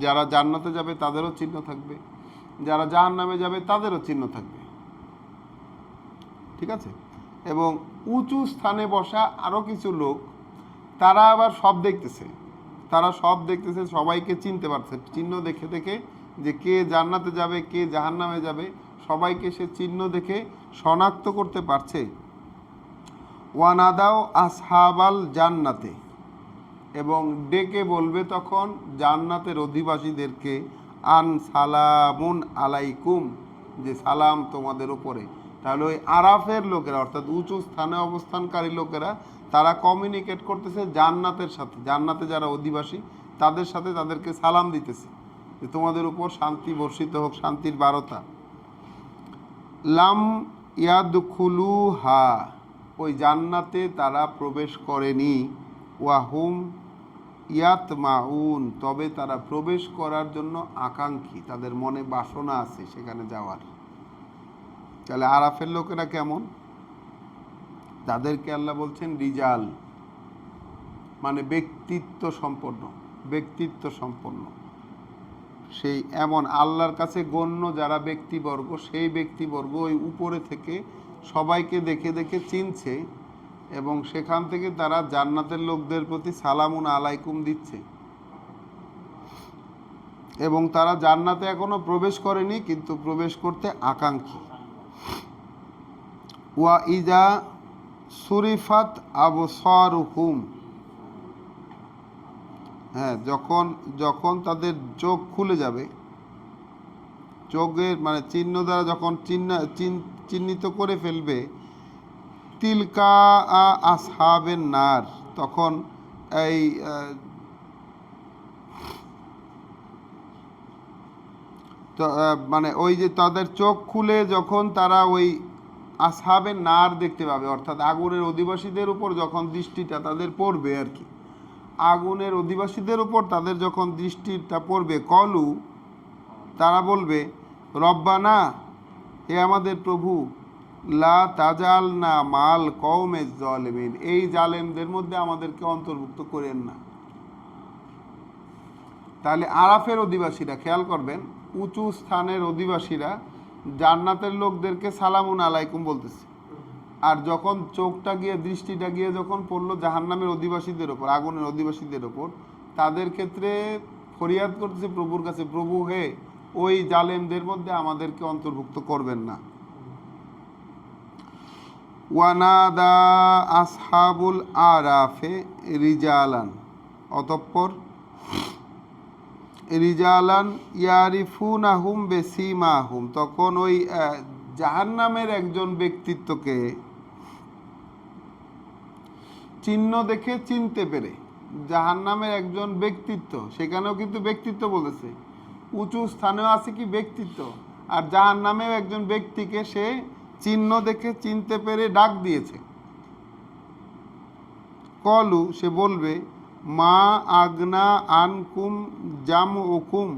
যারা জান্নাতে যাবে তাদেরও চিহ্ন থাকবে, যারা জাহান্নামে যাবে তাদেরও চিহ্ন থাকবে। ঠিক আছে? এবং উঁচু স্থানে বসা আরও কিছু লোক, তারা আবার সব দেখতেছে, সবাইকে চিনতে পারছে, চিহ্ন দেখে দেখে যে কে জান্নাতে যাবে কে জাহান্নামে যাবে, সবাইকে সে চিহ্ন দেখে শনাক্ত করতে পারছে। ওয়ানাদাও আসহাবাল জান্নাতে, এবং ডেকে বলবে তখন জান্নাতের অধিবাসীদেরকে, আন সালামুন আলাইকুম, যে সালাম তোমাদের উপরে। তাহলে ওই আরাফের লোকেরা, অর্থাৎ উঁচু স্থানে অবস্থানকারী লোকেরা, তারা কমিউনিকেট করতেছে জান্নাতের সাথে, জান্নাতে যারা অধিবাসী তাদের সাথে, তাদেরকে সালাম দিতেছে যে তোমাদের উপর শান্তি বর্ষিত হোক, শান্তির বারতা। লাম ইয়াদখুলুহা, ওই জান্নাতে তারা প্রবেশ করেনি। ওয়াহুম ইয়াতমাউন, তবে তারা প্রবেশ করার জন্য আকাঙ্ক্ষী, তাদের মনে বাসনা আছে সেখানে যাওয়ার। তাহলে আরাফের লোকেরা কেমন? তাদেরকে আল্লাহ বলছেন রিজাল, মানে ব্যক্তিত্ব সম্পন্ন, ব্যক্তিত্ব সম্পন্ন, সেই এমন আল্লাহর কাছে গণ্য যারা ব্যক্তিবর্গ, সেই ব্যক্তিবর্গ ওই উপরে থেকে সবাইকে দেখে দেখে চিনছে এবং সেখান থেকে তারা জান্নাতের লোকদের প্রতি সালামুন আলাইকুম দিচ্ছে। এবং তারা জান্নাতে এখনো প্রবেশ করেনি, কিন্তু প্রবেশ করতে আকাঙ্ক্ষী। ওয়া ইজা সুরিফাত আবসারুহুম, হ্যাঁ, যখন যখন তাদের চোখ খুলে যাবে, চোখের মানে চিহ্ন দ্বারা যখন চিহ্নিত করে ফেলবে, তিলকা আসহাবেন নার, তখন এই মানে ওই যে তাদের চোখ খুলে যখন তারা ওই আসহাবের নার দেখতে পাবে, অর্থাৎ আগুনের অধিবাসীদের উপর যখন দৃষ্টিটা তাদের পড়বে আর কি, আগুনের অধিবাসীদের উপর তাদের যখন দৃষ্টিটা পড়বে, কলু, তারা বলবে, রব্বানা, হে আমাদের প্রভু, লা তাজাল না মাল কওমে জালিমিন, এই জালেমদের মধ্যে আমাদেরকে অন্তর্ভুক্ত করেন না। তাহলে আরাফের অধিবাসীরা, খেয়াল করবেন, উঁচু স্থানের অধিবাসীরা জান্নাতের লোকদেরকে সালামুন আলাইকুম বলতেছে, আর যখন চোখটা গিয়ে দৃষ্টিটা গিয়ে যখন পড়লো জাহান্নামের অধিবাসীদের ওপর, আগুনের অধিবাসীদের ওপর, তাদের ক্ষেত্রে ফরিয়াদ করতেছে প্রভুর কাছে, প্রভু হে, ওই জালেমদের মধ্যে আমাদেরকে অন্তর্ভুক্ত করবেন না। ওয়ানাদা আসহাবুল আরাফে রিজালান, অতঃপর রিজালান ইয়ারিফুনাহুম বিসিমাহুম, তখন ওই জাহান্নামের একজন ব্যক্তিত্বকে চিহ্ন দেখে চিনতে পেরে, জাহান্নামের একজন ব্যক্তিত্ব, সেখানেও কিন্তু ব্যক্তিত্ব বলেছে, উঁচু স্থানেও আছে কি ব্যক্তিত্ব, আর জাহান্নামেও একজন ব্যক্তিকে সে চিহ্ন দেখে চিনতে পেরে ডাক দিয়েছে। কলু, সে বলবে, মা আগনা আনকুম জামউকুম,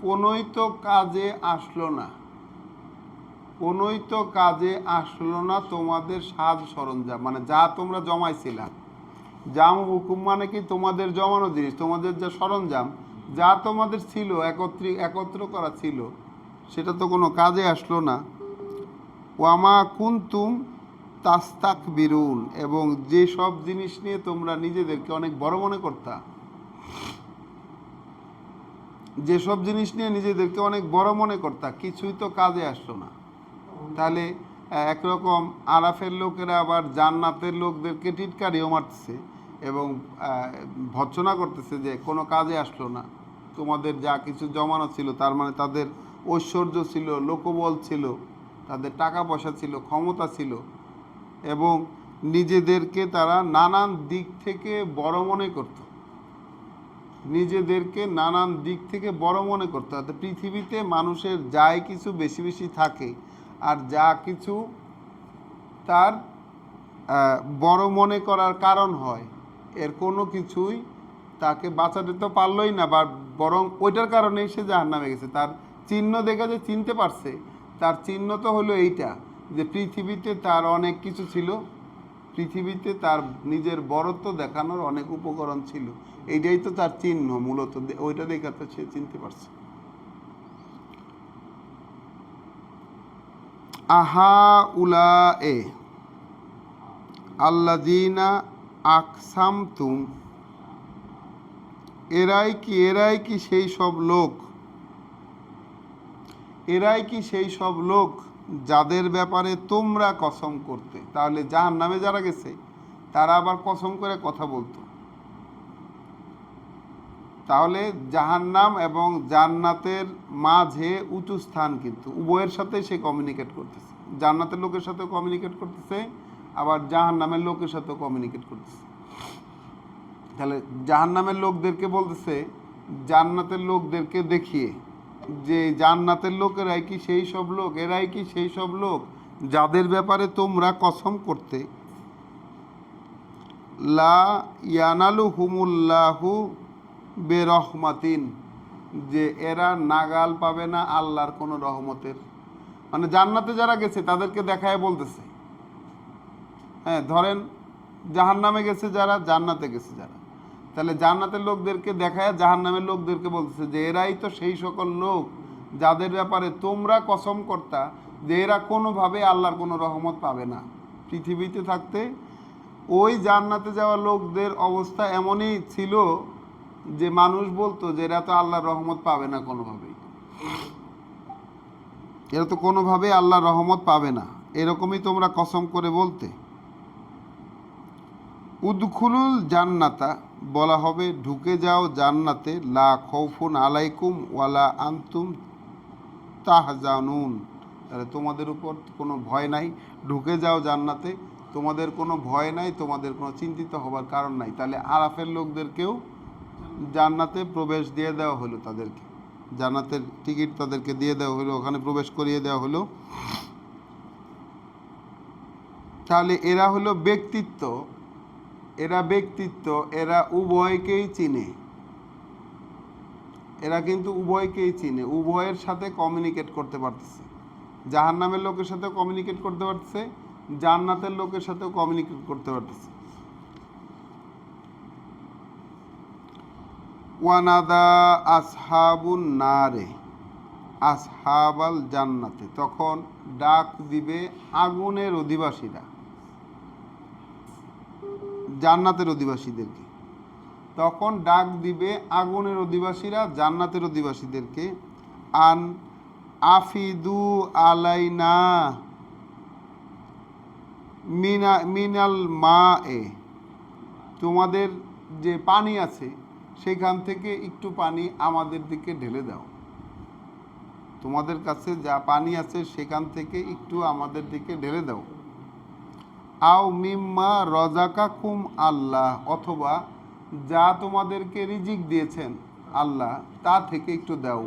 কোনোই তো কাজে আসলো না, কোনোই তো কাজে আসলো না তোমাদের সাজ সরঞ্জাম, মানে যা তোমরা জমাইছিলা। জামউকুম মানে কি, তোমাদের জমানো জিনিস, তোমাদের যা সরঞ্জাম, যা তোমাদের ছিল, একত্র করা ছিল, সেটা তো কোনো কাজে আসলো না। ওয়ামা কুনতুম তাস্তাকবিরুন, এবং যে সব জিনিস নিয়ে তোমরা নিজেদেরকে অনেক বড় মনে করতা, যেসব জিনিস নিয়ে নিজেদেরকে অনেক বড় মনে করতা, কিছুই তো কাজে আসলো না। তাহলে একরকম আরাফের লোকেরা আবার জান্নাতের লোকদেরকে টিটকারিও মারতেছে এবং ভর্ৎসনা করতেছে যে কোনো কাজে আসলো না, তোমাদের যা কিছু জমানো ছিল, তার মানে তাদের ঐশ্বর্য ছিল, লোকবল ছিল, তাদের টাকা পয়সা ছিল, ক্ষমতা ছিল, এবং নিজেদেরকে তারা নানান দিক থেকে বড় মনে করত, নিজেদেরকে নানান দিক থেকে বড় মনে করতে হবে। পৃথিবীতে মানুষের যাই কিছু বেশি বেশি থাকে, আর যা কিছু তার বড় মনে করার কারণ হয়, এর কোনো কিছুই তাকে বাঁচাতে তো পারলই না, বা বরং ওইটার কারণেই সে জাহান্নামে গেছে। তার চিহ্ন দেখে যে চিনতে পারছে, তার চিহ্ন তো হলো এইটা, যে পৃথিবীতে তার অনেক কিছু ছিল, পৃথিবীতে তার নিজের বড়ত্ব দেখানোর অনেক উপকরণ ছিল, এইটাই তো তার চিহ্ন মূলত, ওইটা দেখে তো সে চিনতে পারছে। আহা উলা এ আল্লাযীনা আকসামতুম, এরাই কি সেই সব লোক, এরাই কি সেই সব লোক যাদের ব্যাপারে তোমরা কসম করতে। তাহলে জাহান্নামে যারা গেছে তারা আবার কসম করে কথা বলতো। তাহলে জাহান্নাম এবং জান্নাতের মাঝে উঁচু স্থান, কিন্তু উভয়ের সাথে সে কমিউনিকেট করতেছে, জান্নাতের লোকের সাথেও কমিউনিকেট করতেছে, আবার জাহান্নামের লোকের সাথেও কমিউনিকেট করতেছে। তাহলে জাহান্নামের লোকদেরকে বলতেছে, জান্নাতের লোকদেরকে দেখিয়ে, যে জান্নাতের লোকেরাই কি সেই সব লোক, এরাই কি সেই সব লোক যাদের ব্যাপারে তোমরা কসম করতে, লা ইয়ানালুহুমুল্লাহু বেরহমাতিন, যে এরা নাগাল পাবে না আল্লাহর কোনো রহমতের। মানে জান্নাতে যারা গেছে তাদেরকে দেখায় বলতেছে, হ্যাঁ, ধরেন জাহান্নামে গেছে যারা, জান্নাতে গেছে যারা, তাহলে জান্নাতের লোকদেরকে দেখায় জাহান্নামের লোকদেরকে বলতেছে যে এরাই তো সেই সকল লোক যাদের ব্যাপারে তোমরা কসম করতা যে এরা কোনোভাবে আল্লাহর কোনো রহমত পাবে না। পৃথিবীতে থাকতে ওই জান্নাতে যাওয়া লোকদের অবস্থা এমনই ছিল যে মানুষ বলতো যে এরা তো আল্লাহর রহমত পাবে না কোনোভাবেই, এরা তো কোনোভাবেই আল্লাহর রহমত পাবে না, এরকমই তোমরা কসম করে বলতে। উদখুলুল জান্নাতা বলা হবে ঢুকে যাও জান্নাতে, লা খৌফুন আলাইকুম ওয়ালা আনতুম তাহজানুন, তাহলে তোমাদের উপর কোনো ভয় নাই, ঢুকে যাও জান্নাতে, তোমাদের কোনো ভয় নাই, তোমাদের কোনো চিন্তিত হবার কারণ নাই। তাহলে আরাফের লোকদেরকেও জান্নাতে প্রবেশ দিয়ে দেওয়া হলো, তাদেরকে জান্নাতের টিকিট তাদেরকে দিয়ে দেওয়া হলো, ওখানে প্রবেশ করিয়ে দেওয়া হলো। তাহলে এরা হলো ব্যক্তিত্ব, এরা উভয়কেই চিনে, এরা কিন্তু উভয়কেই চিনে, উভয়ের সাথে কমিউনিকেট করতে পারতেছে, জাহান্নামের লোকের সাথেও কমিউনিকেট করতে পারতেছে, জান্নাতের লোকের সাথেও কমিউনিকেট করতে পারতেছে। ওয়ানাদা আসহাবুন নারে আসহাবাল জান্নাতে, তখন ডাক দিবে আগুনের অধিবাসীরা জান্নাতের অধিবাসীদেরকে, তখন ডাক দিবে আগুনের অধিবাসীরা জান্নাতের অধিবাসীদেরকে, আন আফিদু আলাইনা মিনাল মা এ, তোমাদের যে পানি আছে সেখান থেকে একটু পানি আমাদের দিকে ঢেলে দাও, তোমাদের কাছে যা পানি আছে সেখান থেকে একটু আমাদের দিকে ঢেলে দাও। আও মিম্মা রজাকাকুম আল্লাহ, অথবা যা তোমাদেরকে রিজিক দিয়েছেন আল্লাহ তা থেকে একটু দাও,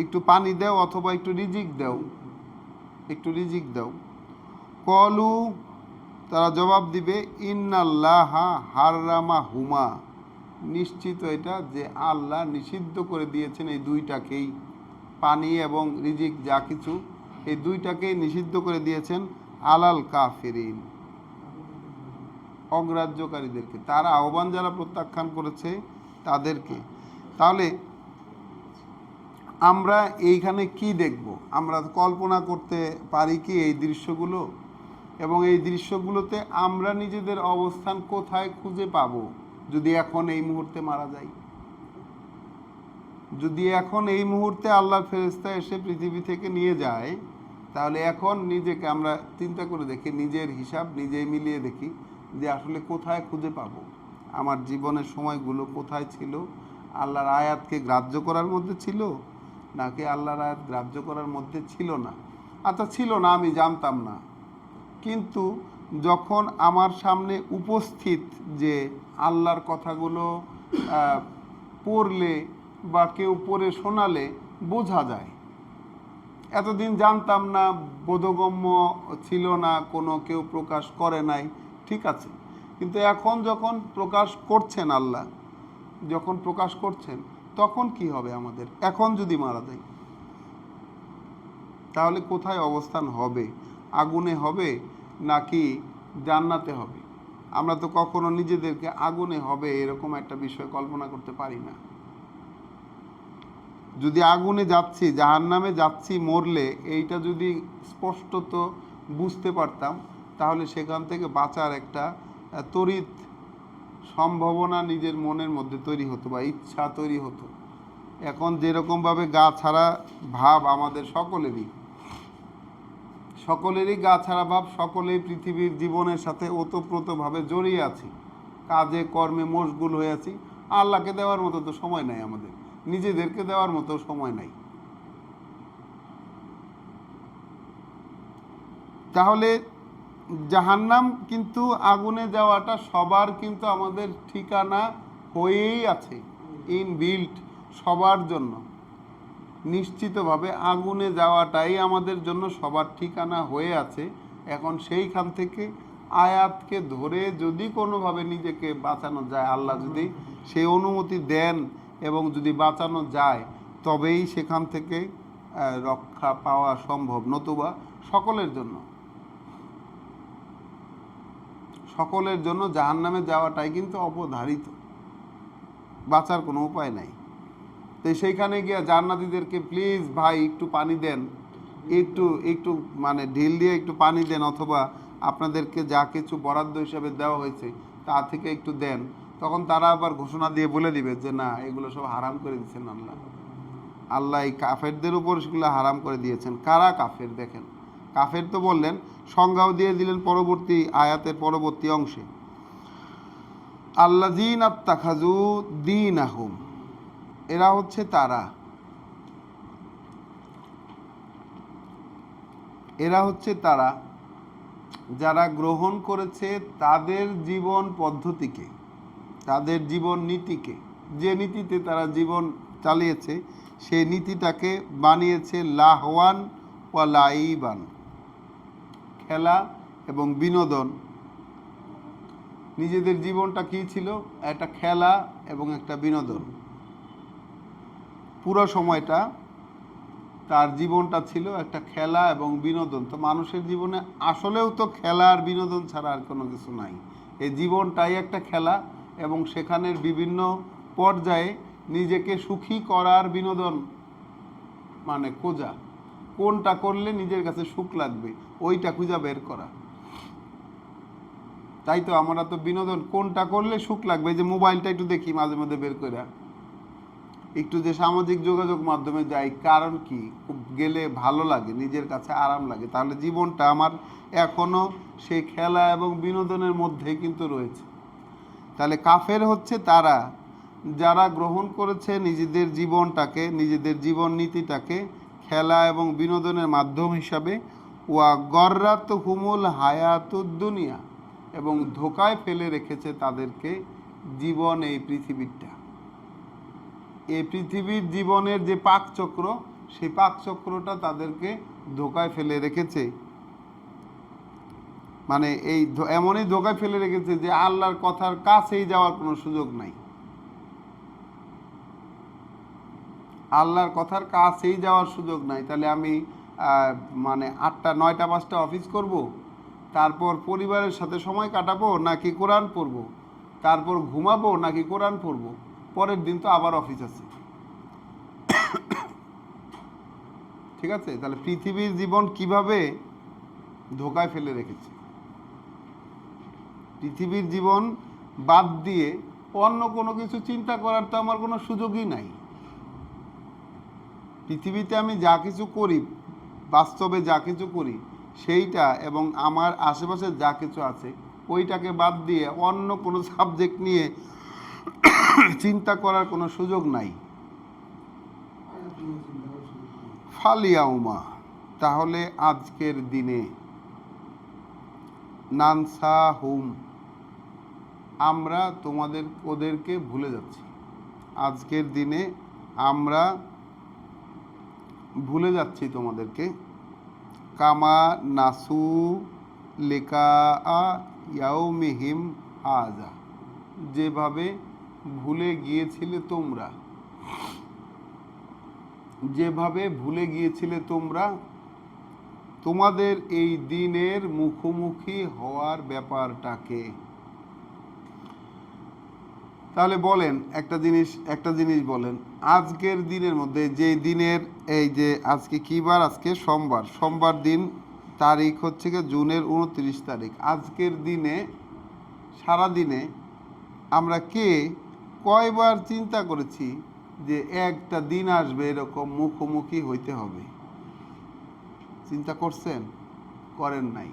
একটু পানি দাও অথবা একটু রিজিক দাও। কলু, তারা জবাব দিবে ইন্নাল্লাহা হাররামা হুমা, নিশ্চিত এটা যে আল্লাহ নিষিদ্ধ করে দিয়েছেন এই দুইটাকেই, পানি এবং রিজিক যা কিছু এই দুইটাকেই নিষিদ্ধ করে দিয়েছেন আলাল কাফিরিন, অগ্রাহ্যকারীদেরকে, তার আহ্বান যারা প্রত্যাখ্যান করেছে তাদেরকে। তাহলে আমরা এইখানে কি দেখব? আমরা কল্পনা করতে পারি কি এই দৃশ্যগুলো, এবং এই দৃশ্যগুলোতে আমরা নিজেদের অবস্থান কোথায় খুঁজে পাবো যদি এখন এই মুহূর্তে মারা যাই? যদি এখন এই মুহূর্তে আল্লাহর ফেরেশতা এসে পৃথিবী থেকে নিয়ে যায়, তাহলে এখন নিজেকে আমরা চিন্তা করে দেখি, নিজের হিসাব নিজেই মিলিয়ে দেখি যে আসলে কোথায় খুঁজে পাবো, আমার জীবনের সময়গুলো কোথায় ছিল, আল্লাহর আয়াতকে গ্রাহ্য করার মধ্যে ছিল নাকি আল্লাহর আয়াত গ্রাহ্য করার মধ্যে ছিল না? আচ্ছা ছিল না, আমি জানতাম না, কিন্তু যখন আমার সামনে উপস্থিত যে আল্লাহর কথাগুলো পড়লে বা কেউ পড়ে শোনালে বোঝা যায়। এতদিন জানতাম না, বোধগম্য ছিল না, কোনো কেউ প্রকাশ করে নাই, ঠিক আছে, কিন্তু এখন যখন প্রকাশ করছেন আল্লাহ, যখন প্রকাশ করছেন তখন কি হবে আমাদের? এখন যদি মারা যাই তাহলে কোথায় অবস্থান হবে? আগুনে হবে নাকি জান্নাতে হবে? আমরা তো কখনো নিজেদেরকে আগুনে হবে এরকম একটা বিষয় কল্পনা করতে পারি না। যদি আগুনে যাচ্ছি, জাহান্নামে যাচ্ছি মরলে, এইটা যদি স্পষ্টত বুঝতে পারতাম তাহলে সেখান থেকে বাঁচার একটা তড়িৎ সম্ভাবনা নিজের মনের মধ্যে তৈরি হতো বা ইচ্ছা তৈরি হতো। এখন যেরকমভাবে গা ছাড়া ভাব আমাদের সকলেরই গা ছাড়া ভাব, সকলেই পৃথিবীর জীবনের সাথে ওতপ্রোতভাবে জড়িয়ে আছি, কাজে কর্মে মশগুল হয়ে আছি, আল্লাহকে দেওয়ার মতো তো সময় নাই, আমাদের নিজেদেরকে দেওয়ার মতো সময় নাই। তাহলে জাহান্নাম কিন্তু আগুনে যাওয়াটা সবার কিন্তু আমাদের ঠিকানা হয়েই আছে, ইনবিল্ট সবার জন্য, নিশ্চিতভাবে আগুনে যাওয়াটাই আমাদের জন্য সবার ঠিকানা হয়ে আছে। এখন সেইখান থেকে আয়াতকে ধরে যদি কোনোভাবে নিজেকে বাঁচানো যায়, আল্লাহ যদি সেই অনুমতি দেন এবং যদি বাঁচানো যায়, তবেই সেখান থেকে রক্ষা পাওয়া সম্ভব, নতুবা সকলের জন্য জাহান্নামে যাওয়াটাই কিন্তু অবধারিত। বাঁচার কোনো উপায় নাই। তো সেইখানে গিয়ে জান্নাতীদেরকে প্লিজ ভাই একটু পানি দেন, একটু একটু মানে ঢিল দিয়ে একটু পানি দেন, অথবা আপনাদেরকে যা কিছু বরাদ্দ হিসাবে দেওয়া হয়েছে তা থেকে একটু দেন, তখন তারা আবার ঘোষণা দিয়ে বলে দিবে যে না, এগুলো সব হারাম করে দিচ্ছেন আল্লাহ। আল্লাহ এই কাফেরদের উপর সেগুলো হারাম করে দিয়েছেন। কারা কাফের দেখেন, কাফের তো বললেন, সংজ্ঞাও দিয়ে দিলেন পরবর্তী আয়াতের পরবর্তী অংশে, আল্লাযীনা ইত্তাখাযু দীনাহুম, এরা হচ্ছে তারা, এরা হচ্ছে তারা যারা গ্রহণ করেছে তাদের জীবন পদ্ধতিকে, তাদের জীবন নীতিকে, যে নীতিতে তারা জীবন চালিয়েছে সেই নীতিটাকে বানিয়েছে লাহওয়ান ওয়া লাইবান, খেলা এবং বিনোদন। নিজেদের জীবনটা কী ছিল? একটা খেলা এবং একটা বিনোদন। পুরো সময়টা তার জীবনটা ছিল একটা খেলা এবং বিনোদন। তো মানুষের জীবনে আসলেও তো খেলা আর বিনোদন ছাড়া আর কোনো কিছু নাই। এই জীবনটাই একটা খেলা এবং সেখানের বিভিন্ন পর্যায়ে নিজেকে সুখী করার বিনোদন, মানে খোঁজা, কোনটা করলে নিজের কাছে সুখ লাগবে ওইটা খুঁজা বের করা। তাই তো আমরা তো বিনোদন কোনটা করলে সুখ লাগবে, যে মোবাইলটা একটু দেখি মাঝে মধ্যে বের করে, একটু যে সামাজিক যোগাযোগ মাধ্যমে যাই, কারণ কি গেলে ভালো লাগে, নিজের কাছে আরাম লাগে। তাহলে জীবনটা আমার এখনও সেই খেলা এবং বিনোদনের মধ্যেই কিন্তু রয়েছে। তাহলে কাফের হচ্ছে তারা যারা গ্রহণ করেছে নিজেদের জীবনটাকে, নিজেদের জীবন নীতিটাকে খেলা এবং বিনোদনের মাধ্যম হিসাবে, ওয়া গর্রাত হুমুল হায়াতুদ দুনিয়া, এবং ধোকায় ফেলে রেখেছে তাদেরকে জীবন, এই পৃথিবীটা, এই পৃথিবীর জীবনের যে পাকচক্র, সেই পাকচক্রটা তাদেরকে ধোকায় ফেলে রেখেছে। মানে এই এমনই ধোকায় ফেলে রেখেছে যে আল্লাহর কথার কাছেই যাওয়ার কোনো সুযোগ নাই, আল্লাহর কথার কাছেই যাওয়ার সুযোগ নাই। তাহলে আমি মানে 8টা 9টা 5টা অফিস করব, তারপর পরিবারের সাথে সময় কাটাবো নাকি কোরআন পড়ব, তারপর ঘুমাবো নাকি কোরআন পড়ব, পরের দিন তো আবার অফিস আছে। ঠিক আছে, তাহলে পৃথিবীর জীবন কিভাবে ধোকায় ফেলে রেখেছে। পৃথিবীর জীবন বাদ দিয়ে অন্য কোনো কিছু চিন্তা করার তো আমার কোনো সুযোগই নাই। পৃথিবীতে আমি যা কিছু করি, বাস্তবে যা কিছু করি সেইটা, এবং আমার আশেপাশে যা কিছু আছে ওইটাকে বাদ দিয়ে অন্য কোনো সাবজেক্ট নিয়ে চিন্তা করার কোনো সুযোগ নাই। ফালিয়াউমা, তাহলে আজকের দিনে, নানসা হুম, আমরা ওদেরকে ভুলে যাচ্ছি। আজকের দিনে আমরা ভুলে যাচ্ছি তোমাদেরকে, কামা নাসু লেকা ইয়াউমিহিম হাজা, যেভাবে ভুলে গিয়েছিলে তোমরা, যেভাবে ভুলে গিয়েছিলে তোমরা তোমাদের এই দিনের মুখোমুখি হওয়ার ব্যাপারটাকে। তাহলে বলেন একটা জিনিস বলেন, আজকের দিনের মধ্যে, যে দিনের, এই যে আজকে কী বার, আজকে সোমবার দিন, তারিখ হচ্ছে গিয়ে জুনের 29 তারিখ। আজকের দিনে, সারা দিনে আমরা কে কয়বার চিন্তা করেছি যে একটা দিন আসবে এরকম মুখোমুখি হইতে হবে? চিন্তা করছেন? করেন নাই।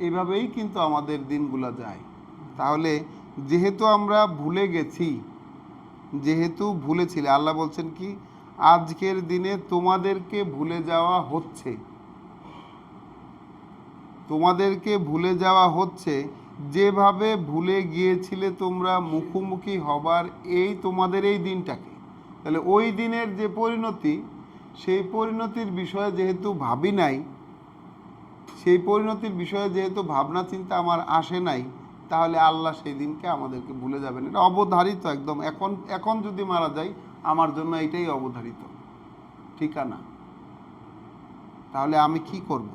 এইভাবেই কিন্তু আমাদের দিনগুলো যায়। তাহলে যেহেতু আমরা ভুলে গেছি, যেহেতু ভুলেছিলে, আল্লাহ বলছেন কি, আজকের দিনে তোমাদেরকে ভুলে যাওয়া হচ্ছে, তোমাদেরকে ভুলে যাওয়া হচ্ছে, যেভাবে ভুলে গিয়েছিলে তোমরা মুখোমুখি হবার এই তোমাদের এই দিনটাকে। তাহলে ওই দিনের যে পরিণতি, সেই পরিণতির বিষয়ে যেহেতু ভাবি নাই, সেই পরিণতির বিষয়ে যেহেতু ভাবনা চিন্তা আমার আসে নাই, তাহলে আল্লাহ সেই দিনকে আমাদেরকে ভুলে যাবেন। এটা অবধারিত একদম। এখন যদি মারা যাই, আমার জন্য এটাই অবধারিত ঠিকানা। তাহলে আমি কি করব?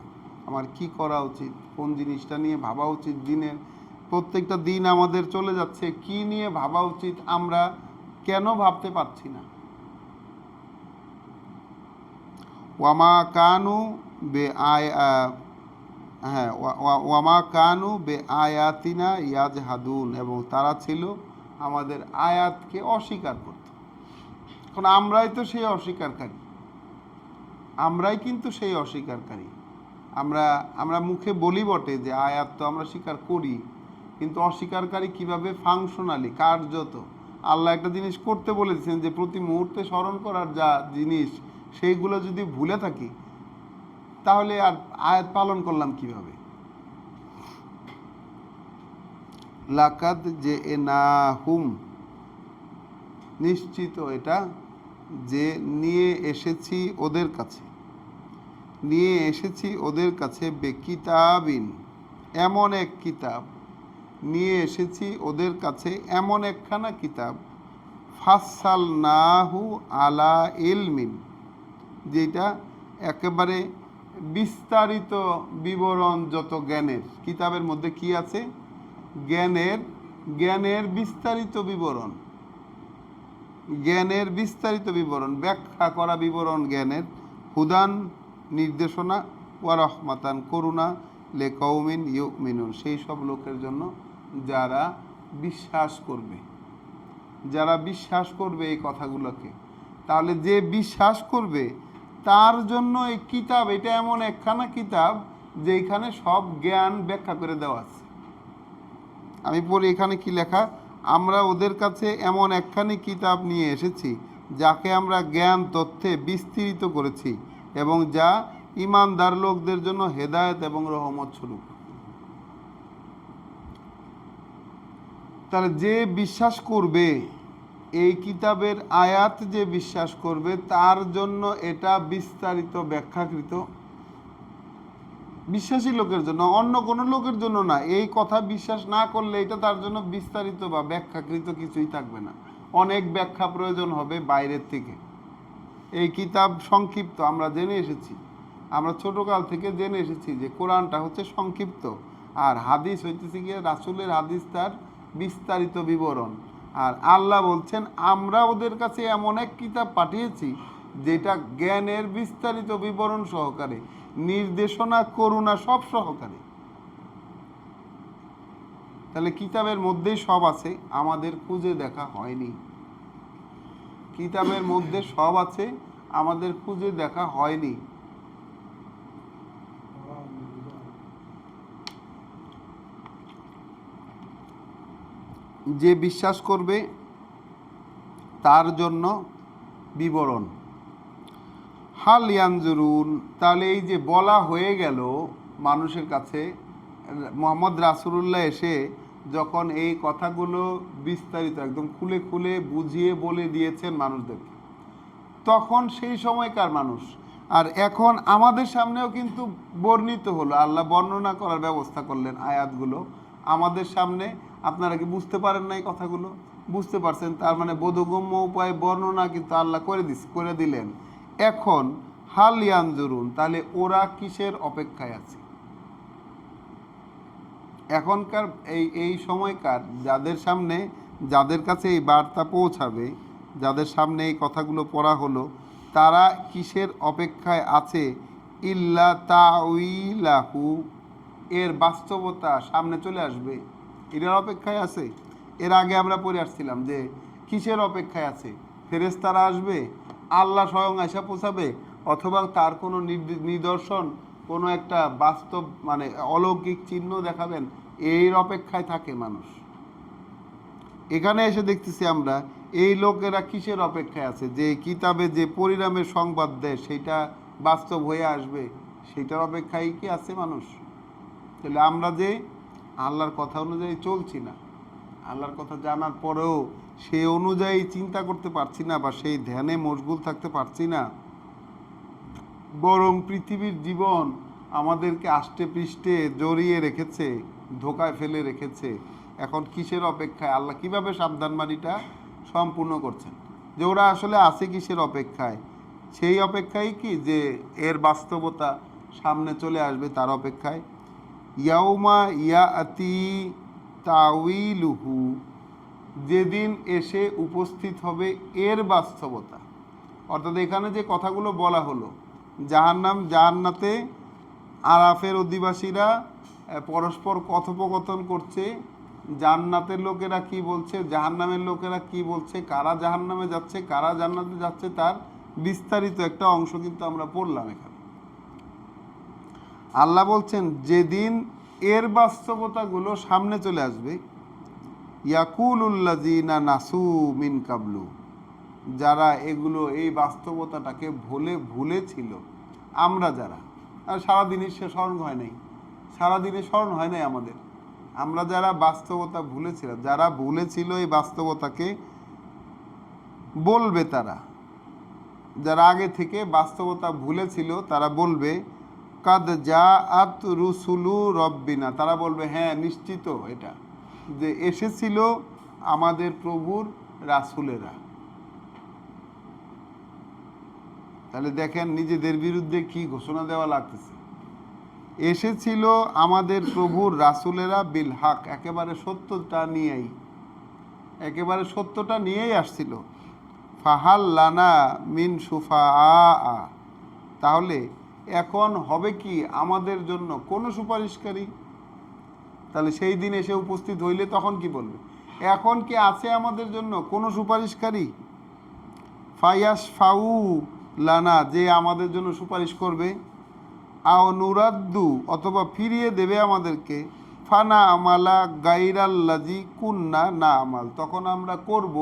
আমার কি করা উচিত? কোন জিনিসটা নিয়ে ভাবা উচিত? প্রত্যেকটা দিন আমাদের চলে যাচ্ছে, কি নিয়ে ভাবা উচিত আমরা কেন ভাবতে পারছি না? ওয়ামা কানু বে ওয়ামা কানু বে আয়াতিনা ইয়াজহাদুন, এবং তারা ছিল আমাদের আয়াতকে অস্বীকার করত। এখন আমরাই তো সেই অস্বীকারী, আমরাই কিন্তু সেই অস্বীকারী। আমরা মুখে বলি বটে যে আয়াত তো আমরা স্বীকার করি, কিন্তু অস্বীকারী কিভাবে? ফাংশনালি, কার্যত। আল্লাহ একটা জিনিস করতে বলেছেন যে প্রতি মুহূর্তে স্মরণ করার যা জিনিস, সেইগুলো যদি ভুলে থাকি তাহলে আর আয়াত পালন করলাম কিভাবে? লাকাদ যে এনাহুম, নিশ্চিত এটা যে নিয়ে এসেছি ওদের কাছে বেকিতাবিন, এমন এক কিতাব নিয়ে এসেছি ওদের কাছে, এমন একখানা কিতাব, ফাসসালনাহু আলা ইলমিন, যেটা একেবারে বিস্তারিত বিবরণ, যত জ্ঞানের কিতাবের মধ্যে কি আছে? জ্ঞানের বিস্তারিত বিবরণ, ব্যাখ্যা করা বিবরণ জ্ঞানের, হুদান নির্দেশনা, ওয়া রহমাতান করুণা, লিকাউমিন ইউমিনুন, সেই সব লোকের জন্য যারা বিশ্বাস করবে এই কথাগুলোকে। তাহলে যে বিশ্বাস করবে তার জন্য এই কিতাব, এটা এমন একখানা কিতাব যেখানে সব জ্ঞান ব্যাখ্যা করে দেওয়া আছে। আমি পড়ি এখানে কি লেখা, আমরা ওদের কাছে এমন একখানি কিতাব নিয়ে এসেছি যাকে আমরা জ্ঞান তথ্যে বিস্তৃত করেছি, এবং যা ঈমানদার লোকদের জন্য হেদায়েত এবং রহমত স্বরূপ। তাহলে যে বিশ্বাস করবে, এই কিতাবের আয়াত যে বিশ্বাস করবে, তার জন্য এটা বিস্তারিত ব্যাখ্যাকৃত, বিশ্বাসী লোকের জন্য, অন্য কোনো লোকের জন্য না। এই কথা বিশ্বাস না করলে এটা তার জন্য বিস্তারিত বা ব্যাখ্যাকৃত কিছুই থাকবে না, অনেক ব্যাখ্যা প্রয়োজন হবে বাইরের থেকে। এই কিতাব সংক্ষিপ্ত, আমরা ছোটকাল থেকে জেনে এসেছি যে কোরআনটা হচ্ছে সংক্ষিপ্ত, আর হাদিস হইতেছে গিয়ে রাসূলের হাদিস, তার বিস্তারিত বিবরণ। আর আল্লাহ বলছেন আমরা ওদের কাছে এমন এক কিতাব পাঠিয়েছি যেটা জ্ঞানের বিস্তারিত বিবরণ সহকারে, নির্দেশনা, করুণা সব সহকারে। তাহলে কিতাবের মধ্যেই সব আছে, আমাদের খুঁজে দেখা হয়নি। কিতাবের মধ্যে সব আছে, আমাদের খুঁজে দেখা হয়নি। যে বিশ্বাস করবে তার জন্য বিবরণ। হাল ইয়ানজুরুন, তাহলে এই যে বলা হয়ে গেল মানুষের কাছে, মোহাম্মদ রাসূলুল্লাহ এসে যখন এই কথাগুলো বিস্তারিত একদম খুলে খুলে বুঝিয়ে বলে দিয়েছেন মানুষদেরকে, তখন সেই সময়কার মানুষ, আর এখন আমাদের সামনেও কিন্তু বর্ণিত হলো, আল্লাহ বর্ণনা করার ব্যবস্থা করলেন আয়াতগুলো আমাদের সামনে। আপনারা কি বুঝতে পারেন না? এই কথাগুলো বুঝতে পারছেন, তার মানে বোধগম্য উপায়ে বর্ণনা কিন্তু আল্লাহ করে দিলেন। এখন হাল ইয়ানজুরুন, তাহলে ওরা কিসের অপেক্ষায় আছে? এখনকার এই সময়কার যাদের কাছে এই বার্তা পৌঁছাবে, যাদের সামনে এই কথাগুলো পড়া হলো, তারা কিসের অপেক্ষায় আছে? ইল্লা তাউইলাহু, এর বাস্তবতা সামনে চলে আসবে, এটার অপেক্ষায় আছে। এর আগে আমরা পড়ে আসছিলাম যে কিসের অপেক্ষায় আছে? ফেরেশতারা আসবে, আল্লাহ স্বয়ং আয়সা পৌঁছাবে, অথবা তার কোনো নিদর্শন, কোনো একটা বাস্তব মানে অলৌকিক চিহ্ন দেখাবেন, এর অপেক্ষায় থাকে মানুষ। এখানে এসে দেখতেছি আমরা এই লোকেরা কিসের অপেক্ষায় আছে? যে কিতাবে যে পরিণামের সংবাদ দেয় সেটা বাস্তব হয়ে আসবে, সেটার অপেক্ষায় কি আছে মানুষ? তাহলে আমরা যে আল্লাহর কথা অনুযায়ী চলছি না, আল্লাহর কথা জানার পরেও সেই অনুযায়ী চিন্তা করতে পারছি না, বা সেই ধ্যানে মশগুল থাকতে পারছি না, বরং পৃথিবীর জীবন আমাদেরকে আষ্টে পৃষ্ঠে জড়িয়ে রেখেছে, ধোকায় ফেলে রেখেছে। এখন কিসের অপেক্ষায়? আল্লাহ কিভাবে সাবধানবাণীটা সম্পূর্ণ করছেন যে ওরা আসলে আছে কিসের অপেক্ষায়? সেই অপেক্ষায় কি যে এর বাস্তবতা সামনে চলে আসবে, তার অপেক্ষায়। ইয়াউমা ইয়াতি তাউইলুহু, যেদিন এসে উপস্থিত হবে এর বাস্তবতা। অর্থাৎ এখানে যে কথাগুলো বলা হলো, জাহান্নাম জাহান্নাতে আরাফের অধিবাসীরা পরস্পর কথোপকথন করছে, জান্নাতের লোকেরা কি বলছে, জাহান্নামের লোকেরা কি বলছে, কারা জাহান্নামে যাচ্ছে কারা জান্নাতে যাচ্ছে, তার বিস্তারিত একটা অংশ কিন্তু আমরা পড়লাম এখানে। আল্লাহ বলছেন যেদিন এর বাস্তবতাগুলো সামনে চলে আসবে, ইয়াকুলুল্লাযিনা নাসু মিন কাবলু, যারা এগুলো এই বাস্তবতাটাকে ভুলেছিল, আমরা যারা, আর সারাদিনই সে স্মরণ হয় নাই, সারাদিনে স্মরণ হয় নাই আমাদের, আমরা যারা বাস্তবতা ভুলেছিলাম, যারা ভুলেছিল এই বাস্তবতাকে, বলবে তারা, যারা আগে থেকে বাস্তবতা ভুলেছিল তারা বলবে কাদ জাআত রুসুলু রব্বিনা, তারা বলবে হ্যাঁ নিশ্চিত এটা যে এসেছিল আমাদের প্রভুর রাসূলেরা। তাহলে দেখেন নিজেদের বিরুদ্ধে কি ঘোষণা দেওয়া লাগতেছে। এসেছিল আমাদের প্রভুর রাসূলেরা বিল হক, একেবারে সত্যটা নিয়েই, একেবারে সত্যটা নিয়েই আসছিল। ফাহাল লানা মিন সুফাআ, তাহলে এখন হবে কি আমাদের জন্য কোনো সুপারিশকারী? তাহলে সেই দিন এসে উপস্থিত হইলে তখন কি বলবে, এখন কি আছে আমাদের জন্য কোনো সুপারিশকারী? ফায়াস ফাউ লানা, যে আমাদের জন্য সুপারিশ করবে, আও নুরাদ্দু, অথবা ফিরিয়ে দেবে আমাদেরকে, ফানা আমালা গাইরাল্লাজি কুন্না না আমাল, তখন আমরা করব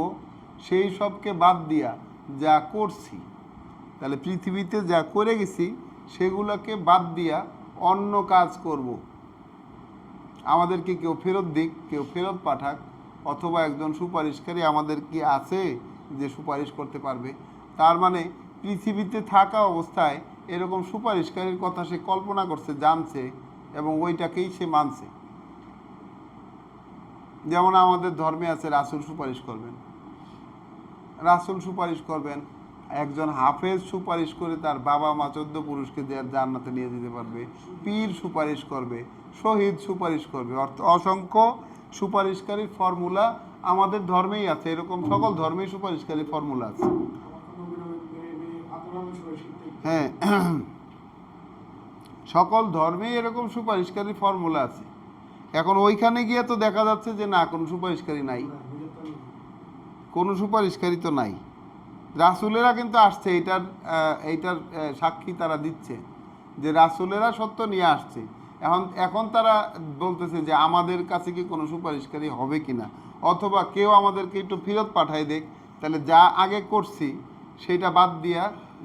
সেই সবকে বাদ দিয়া যা করছি। তাহলে পৃথিবীতে যা করে গেছি সেগুলোকে বাদ দিয়া অন্য কাজ করব। আমাদেরকে কেউ ফেরত দিক, কেউ ফেরত পাঠাক, অথবা একজন সুপারিশকারী আমাদের কি আছে যে সুপারিশ করতে পারবে? তার মানে পৃথিবীতে থাকা অবস্থায় এরকম সুপারিশকারীর কথা সে কল্পনা করছে, জানছে, এবং ওইটাকেই সে মানছে। যেমন আমাদের ধর্মে আছে রাসূল সুপারিশ করবেন, রাসূল সুপারিশ করবেন, একজন হাফেজ সুপারিশ করে তার বাবা মা 14 পুরুষকে জান্নাতে নিয়ে যেতে পারবে, পীর সুপারিশ করবে, শহীদ সুপারিশ করবে, অসংখ্য সুপারিশকারীর ফর্মুলা আমাদের ধর্মেই আছে। এরকম সকল ধর্মেই সুপারিশকারী ফর্মুলা আছে। হ্যাঁ, সকল ধর্মেই এরকম সুপারিশকারী ফর্মুলা আছে। এখন ওইখানে গিয়ে তো দেখা যাচ্ছে যে না, কোনো সুপারিশকারী নাই, কোনো সুপারিশকারী তো নাই। রাসূলেরা কিন্তু আসছে, এইটার সাক্ষী তারা দিচ্ছে যে রাসূলেরা সত্য নিয়ে আসছে। এখন তারা বলতেছে যে আমাদের কাছে কি কোনো সুপারিশকারী হবে কিনা, অথবা কেউ আমাদেরকে একটু ফেরত পাঠায় দেখ, তাহলে যা আগে করছি সেটা বাদ দিয়া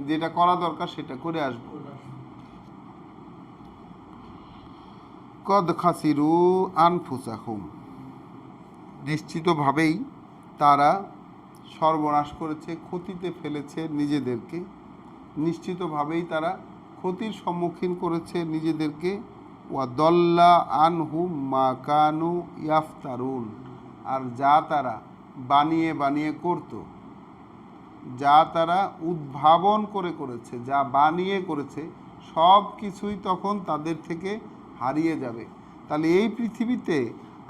যেটা করা দরকার সেটা করে আসবো। কদ খাসিরু আনফুসাহুম, নিশ্চিতভাবেই তারা সর্বনাশ করেছে, ক্ষতিতে ফেলেছে নিজেদেরকে, নিশ্চিতভাবেই তারা ক্ষতির সম্মুখীন করেছে নিজেদেরকে। ওয়াদল্লা আনহুম মা কানু ইয়াফতারুন, আর যা তারা বানিয়ে বানিয়ে করত, যা তারা উদ্ভাবন করে করেছে, যা বানিয়ে করেছে, সব কিছুই তখন তাদের থেকে হারিয়ে যাবে। তাহলে এই পৃথিবীতে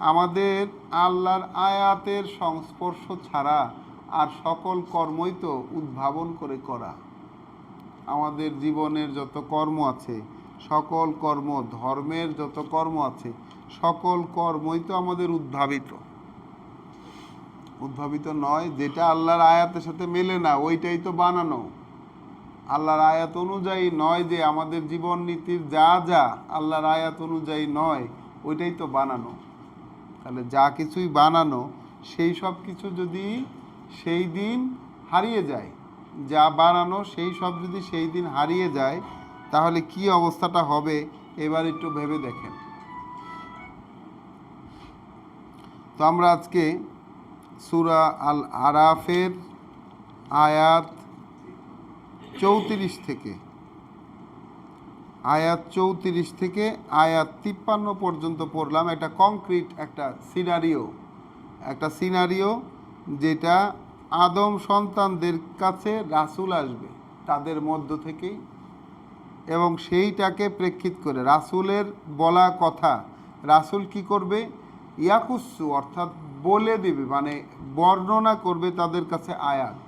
আমাদের আল্লাহর আয়াতের সংস্পর্শ ছাড়া আর সকল কর্মই তো উদ্ভাবন করে করা। আমাদের জীবনের যত কর্ম আছে, সকল কর্ম, ধর্মের যত কর্ম আছে, সকল কর্মই তো আমাদের উদ্ভাবিত। উদ্ভাবিত নয়, যেটা আল্লাহর আয়াতের সাথে মেলে না ওইটাই তো বানানো। আল্লাহর আয়াত অনুযায়ী নয়, যে আমাদের জীবন নীতির যা যা আল্লাহর আয়াত অনুযায়ী নয় ওইটাই তো বানানো। তাহলে যা কিছুই বানানো, সেই সব কিছু যদি সেই দিন হারিয়ে যায়, যা বানানো সেই সব যদি সেই দিন হারিয়ে যায়, তাহলে কি অবস্থাটা হবে এবার একটু ভেবে দেখেন। তো আমরা আজকে সূরা আল আরাফের আয়াত 34 থেকে আয়াত 53 পর্যন্ত পড়লাম। একটা কংক্রিট একটা সিনারিও, যেটা আদম সন্তানদের কাছে রাসূল আসবে তাদের মধ্য থেকেই, এবং সেইটাকে প্রেক্ষিত করে রাসূলের বলা কথা, রাসূল কি করবে, ইয়াকুসু অর্থাৎ বলে দিবে, মানে বর্ণনা করবে তাদের কাছে আয়াত,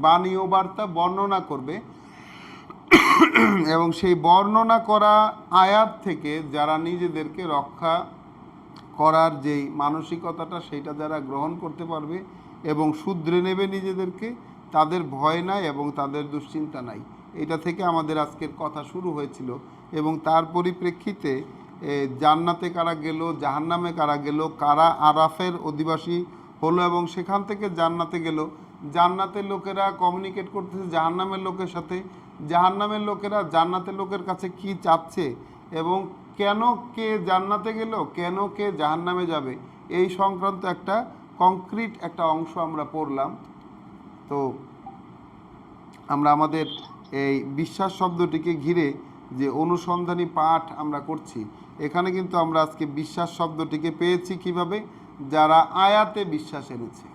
বাণী ও বার্তা বর্ণনা করবে, এবং সেই বর্ণনা করা আয়াত থেকে যারা নিজেদেরকে রক্ষা করার যেই মানসিকতাটা সেইটা যারা গ্রহণ করতে পারবে এবং শুধরে নেবে নিজেদেরকে, তাদের ভয় নাই এবং তাদের দুশ্চিন্তা নাই। এটা থেকে আমাদের আজকের কথা শুরু হয়েছিল এবং তার পরিপ্রেক্ষিতে জান্নাতে কারা গেল, জাহান্নামে কারা গেল, কারা আরাফের অধিবাসী হলো এবং সেখান থেকে জান্নাতে গেল, জান্নাতের লোকেরা কমিউনিকেট করতেছে জাহান্নামের লোকের সাথে, জাহান্নামের লোকেরা জান্নাতের লোকের কাছে কি চাচ্ছে এবং কেন কে জান্নাতে গেল, কেন কে জাহান্নামে যাবে, এই সংক্রান্ত একটা কংক্রিট একটা অংশ আমরা পড়লাম। তো আমরা আমাদের এই বিশ্বাস শব্দটিকে ঘিরে যে অনুসন্ধানী পাঠ আমরা করছি, এখানে কিন্তু আমরা আজকে বিশ্বাস শব্দটিকে পেয়েছি কিভাবে, যারা আয়াতে বিশ্বাস এনেছে,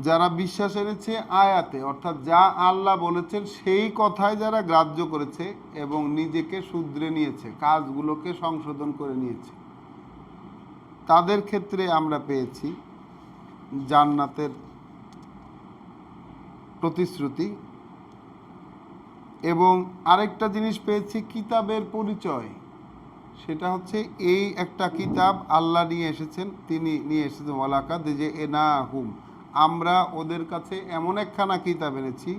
যারা বিশ্বাস এনেছে আয়াতে, অর্থাৎ যা আল্লাহ বলেছেন সেই কথায় যারা গ্রাহ্য করেছে এবং নিজেকে শুধরে নিয়েছে, কাজগুলোকে সংশোধন করে নিয়েছে, তাদের ক্ষেত্রে আমরা পেয়েছি জান্নাতের প্রতিশ্রুতি। এবং আরেকটা জিনিস পেয়েছি কিতাবের পরিচয়, সেটা হচ্ছে এই একটা কিতাব আল্লাহ নিয়ে এসেছেন, তিনি নিয়ে এসেছেন ওয়ালাকাদ যে এনা হুম, আমরা ওদের কাছে এমন একখানা কিতাব এনেছি,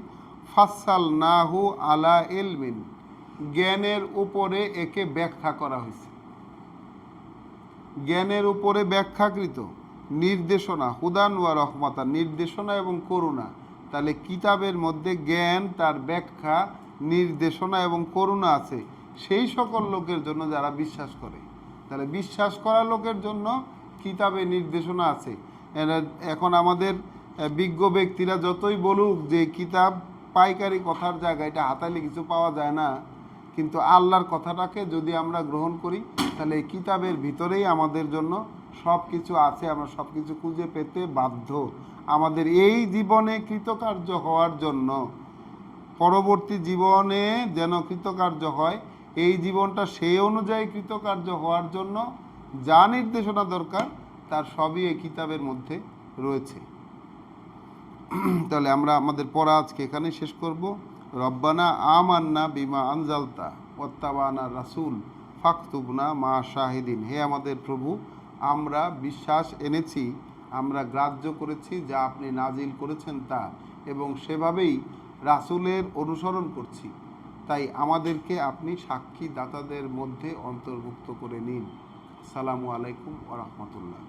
ফাসাল নাহু আলা এলমিন, জ্ঞানের উপরে একে ব্যাখ্যা করা হয়েছে, জ্ঞানের উপরে ব্যাখ্যাকৃত, নির্দেশনা, হুদান ওয়া রহমাতা, নির্দেশনা এবং করুণা। তাহলে কিতাবের মধ্যে জ্ঞান, তার ব্যাখ্যা, নির্দেশনা এবং করুণা আছে সেই সকল লোকের জন্য যারা বিশ্বাস করে। তাহলে বিশ্বাস করা লোকের জন্য কিতাবে নির্দেশনা আছে। এখন আমাদের বিজ্ঞ ব্যক্তিরা যতই বলুক যে কিতাব পাইকারি কথার জায়গায়, এটা হাতালে কিছু পাওয়া যায় না, কিন্তু আল্লাহর কথাটাকে যদি আমরা গ্রহণ করি তাহলে এই কিতাবের ভিতরেই আমাদের জন্য সব কিছু আছে, আমরা সব কিছু খুঁজে পেতে বাধ্য। আমাদের এই জীবনে কৃতকার্য হওয়ার জন্য, পরবর্তী জীবনে যেন কৃতকার্য হয়, এই জীবনটা সেই অনুযায়ী কৃতকার্য হওয়ার জন্য যা নির্দেশনা দরকার তার সবই এই কিতাবের মধ্যে রয়েছে। তাহলে আমরা আমাদের পড়া আজকে এখানে শেষ করব। রব্বানা আমান্না বিমা আনজালতা ওয়াত্তাবানা রাসূল ফাকতুবনা মা শাহিদিন, হে আমাদের প্রভু, আমরা বিশ্বাস এনেছি, আমরা গ্রাহ্য করেছি যা আপনি নাজিল করেছেন তা, এবং সেভাবেই রাসূলের অনুসরণ করছি, তাই আমাদেরকে আপনি সাক্ষী দাতাদের মধ্যে অন্তর্ভুক্ত করে নিন। আসসালামু আলাইকুম ওয়া রাহমাতুল্লাহ।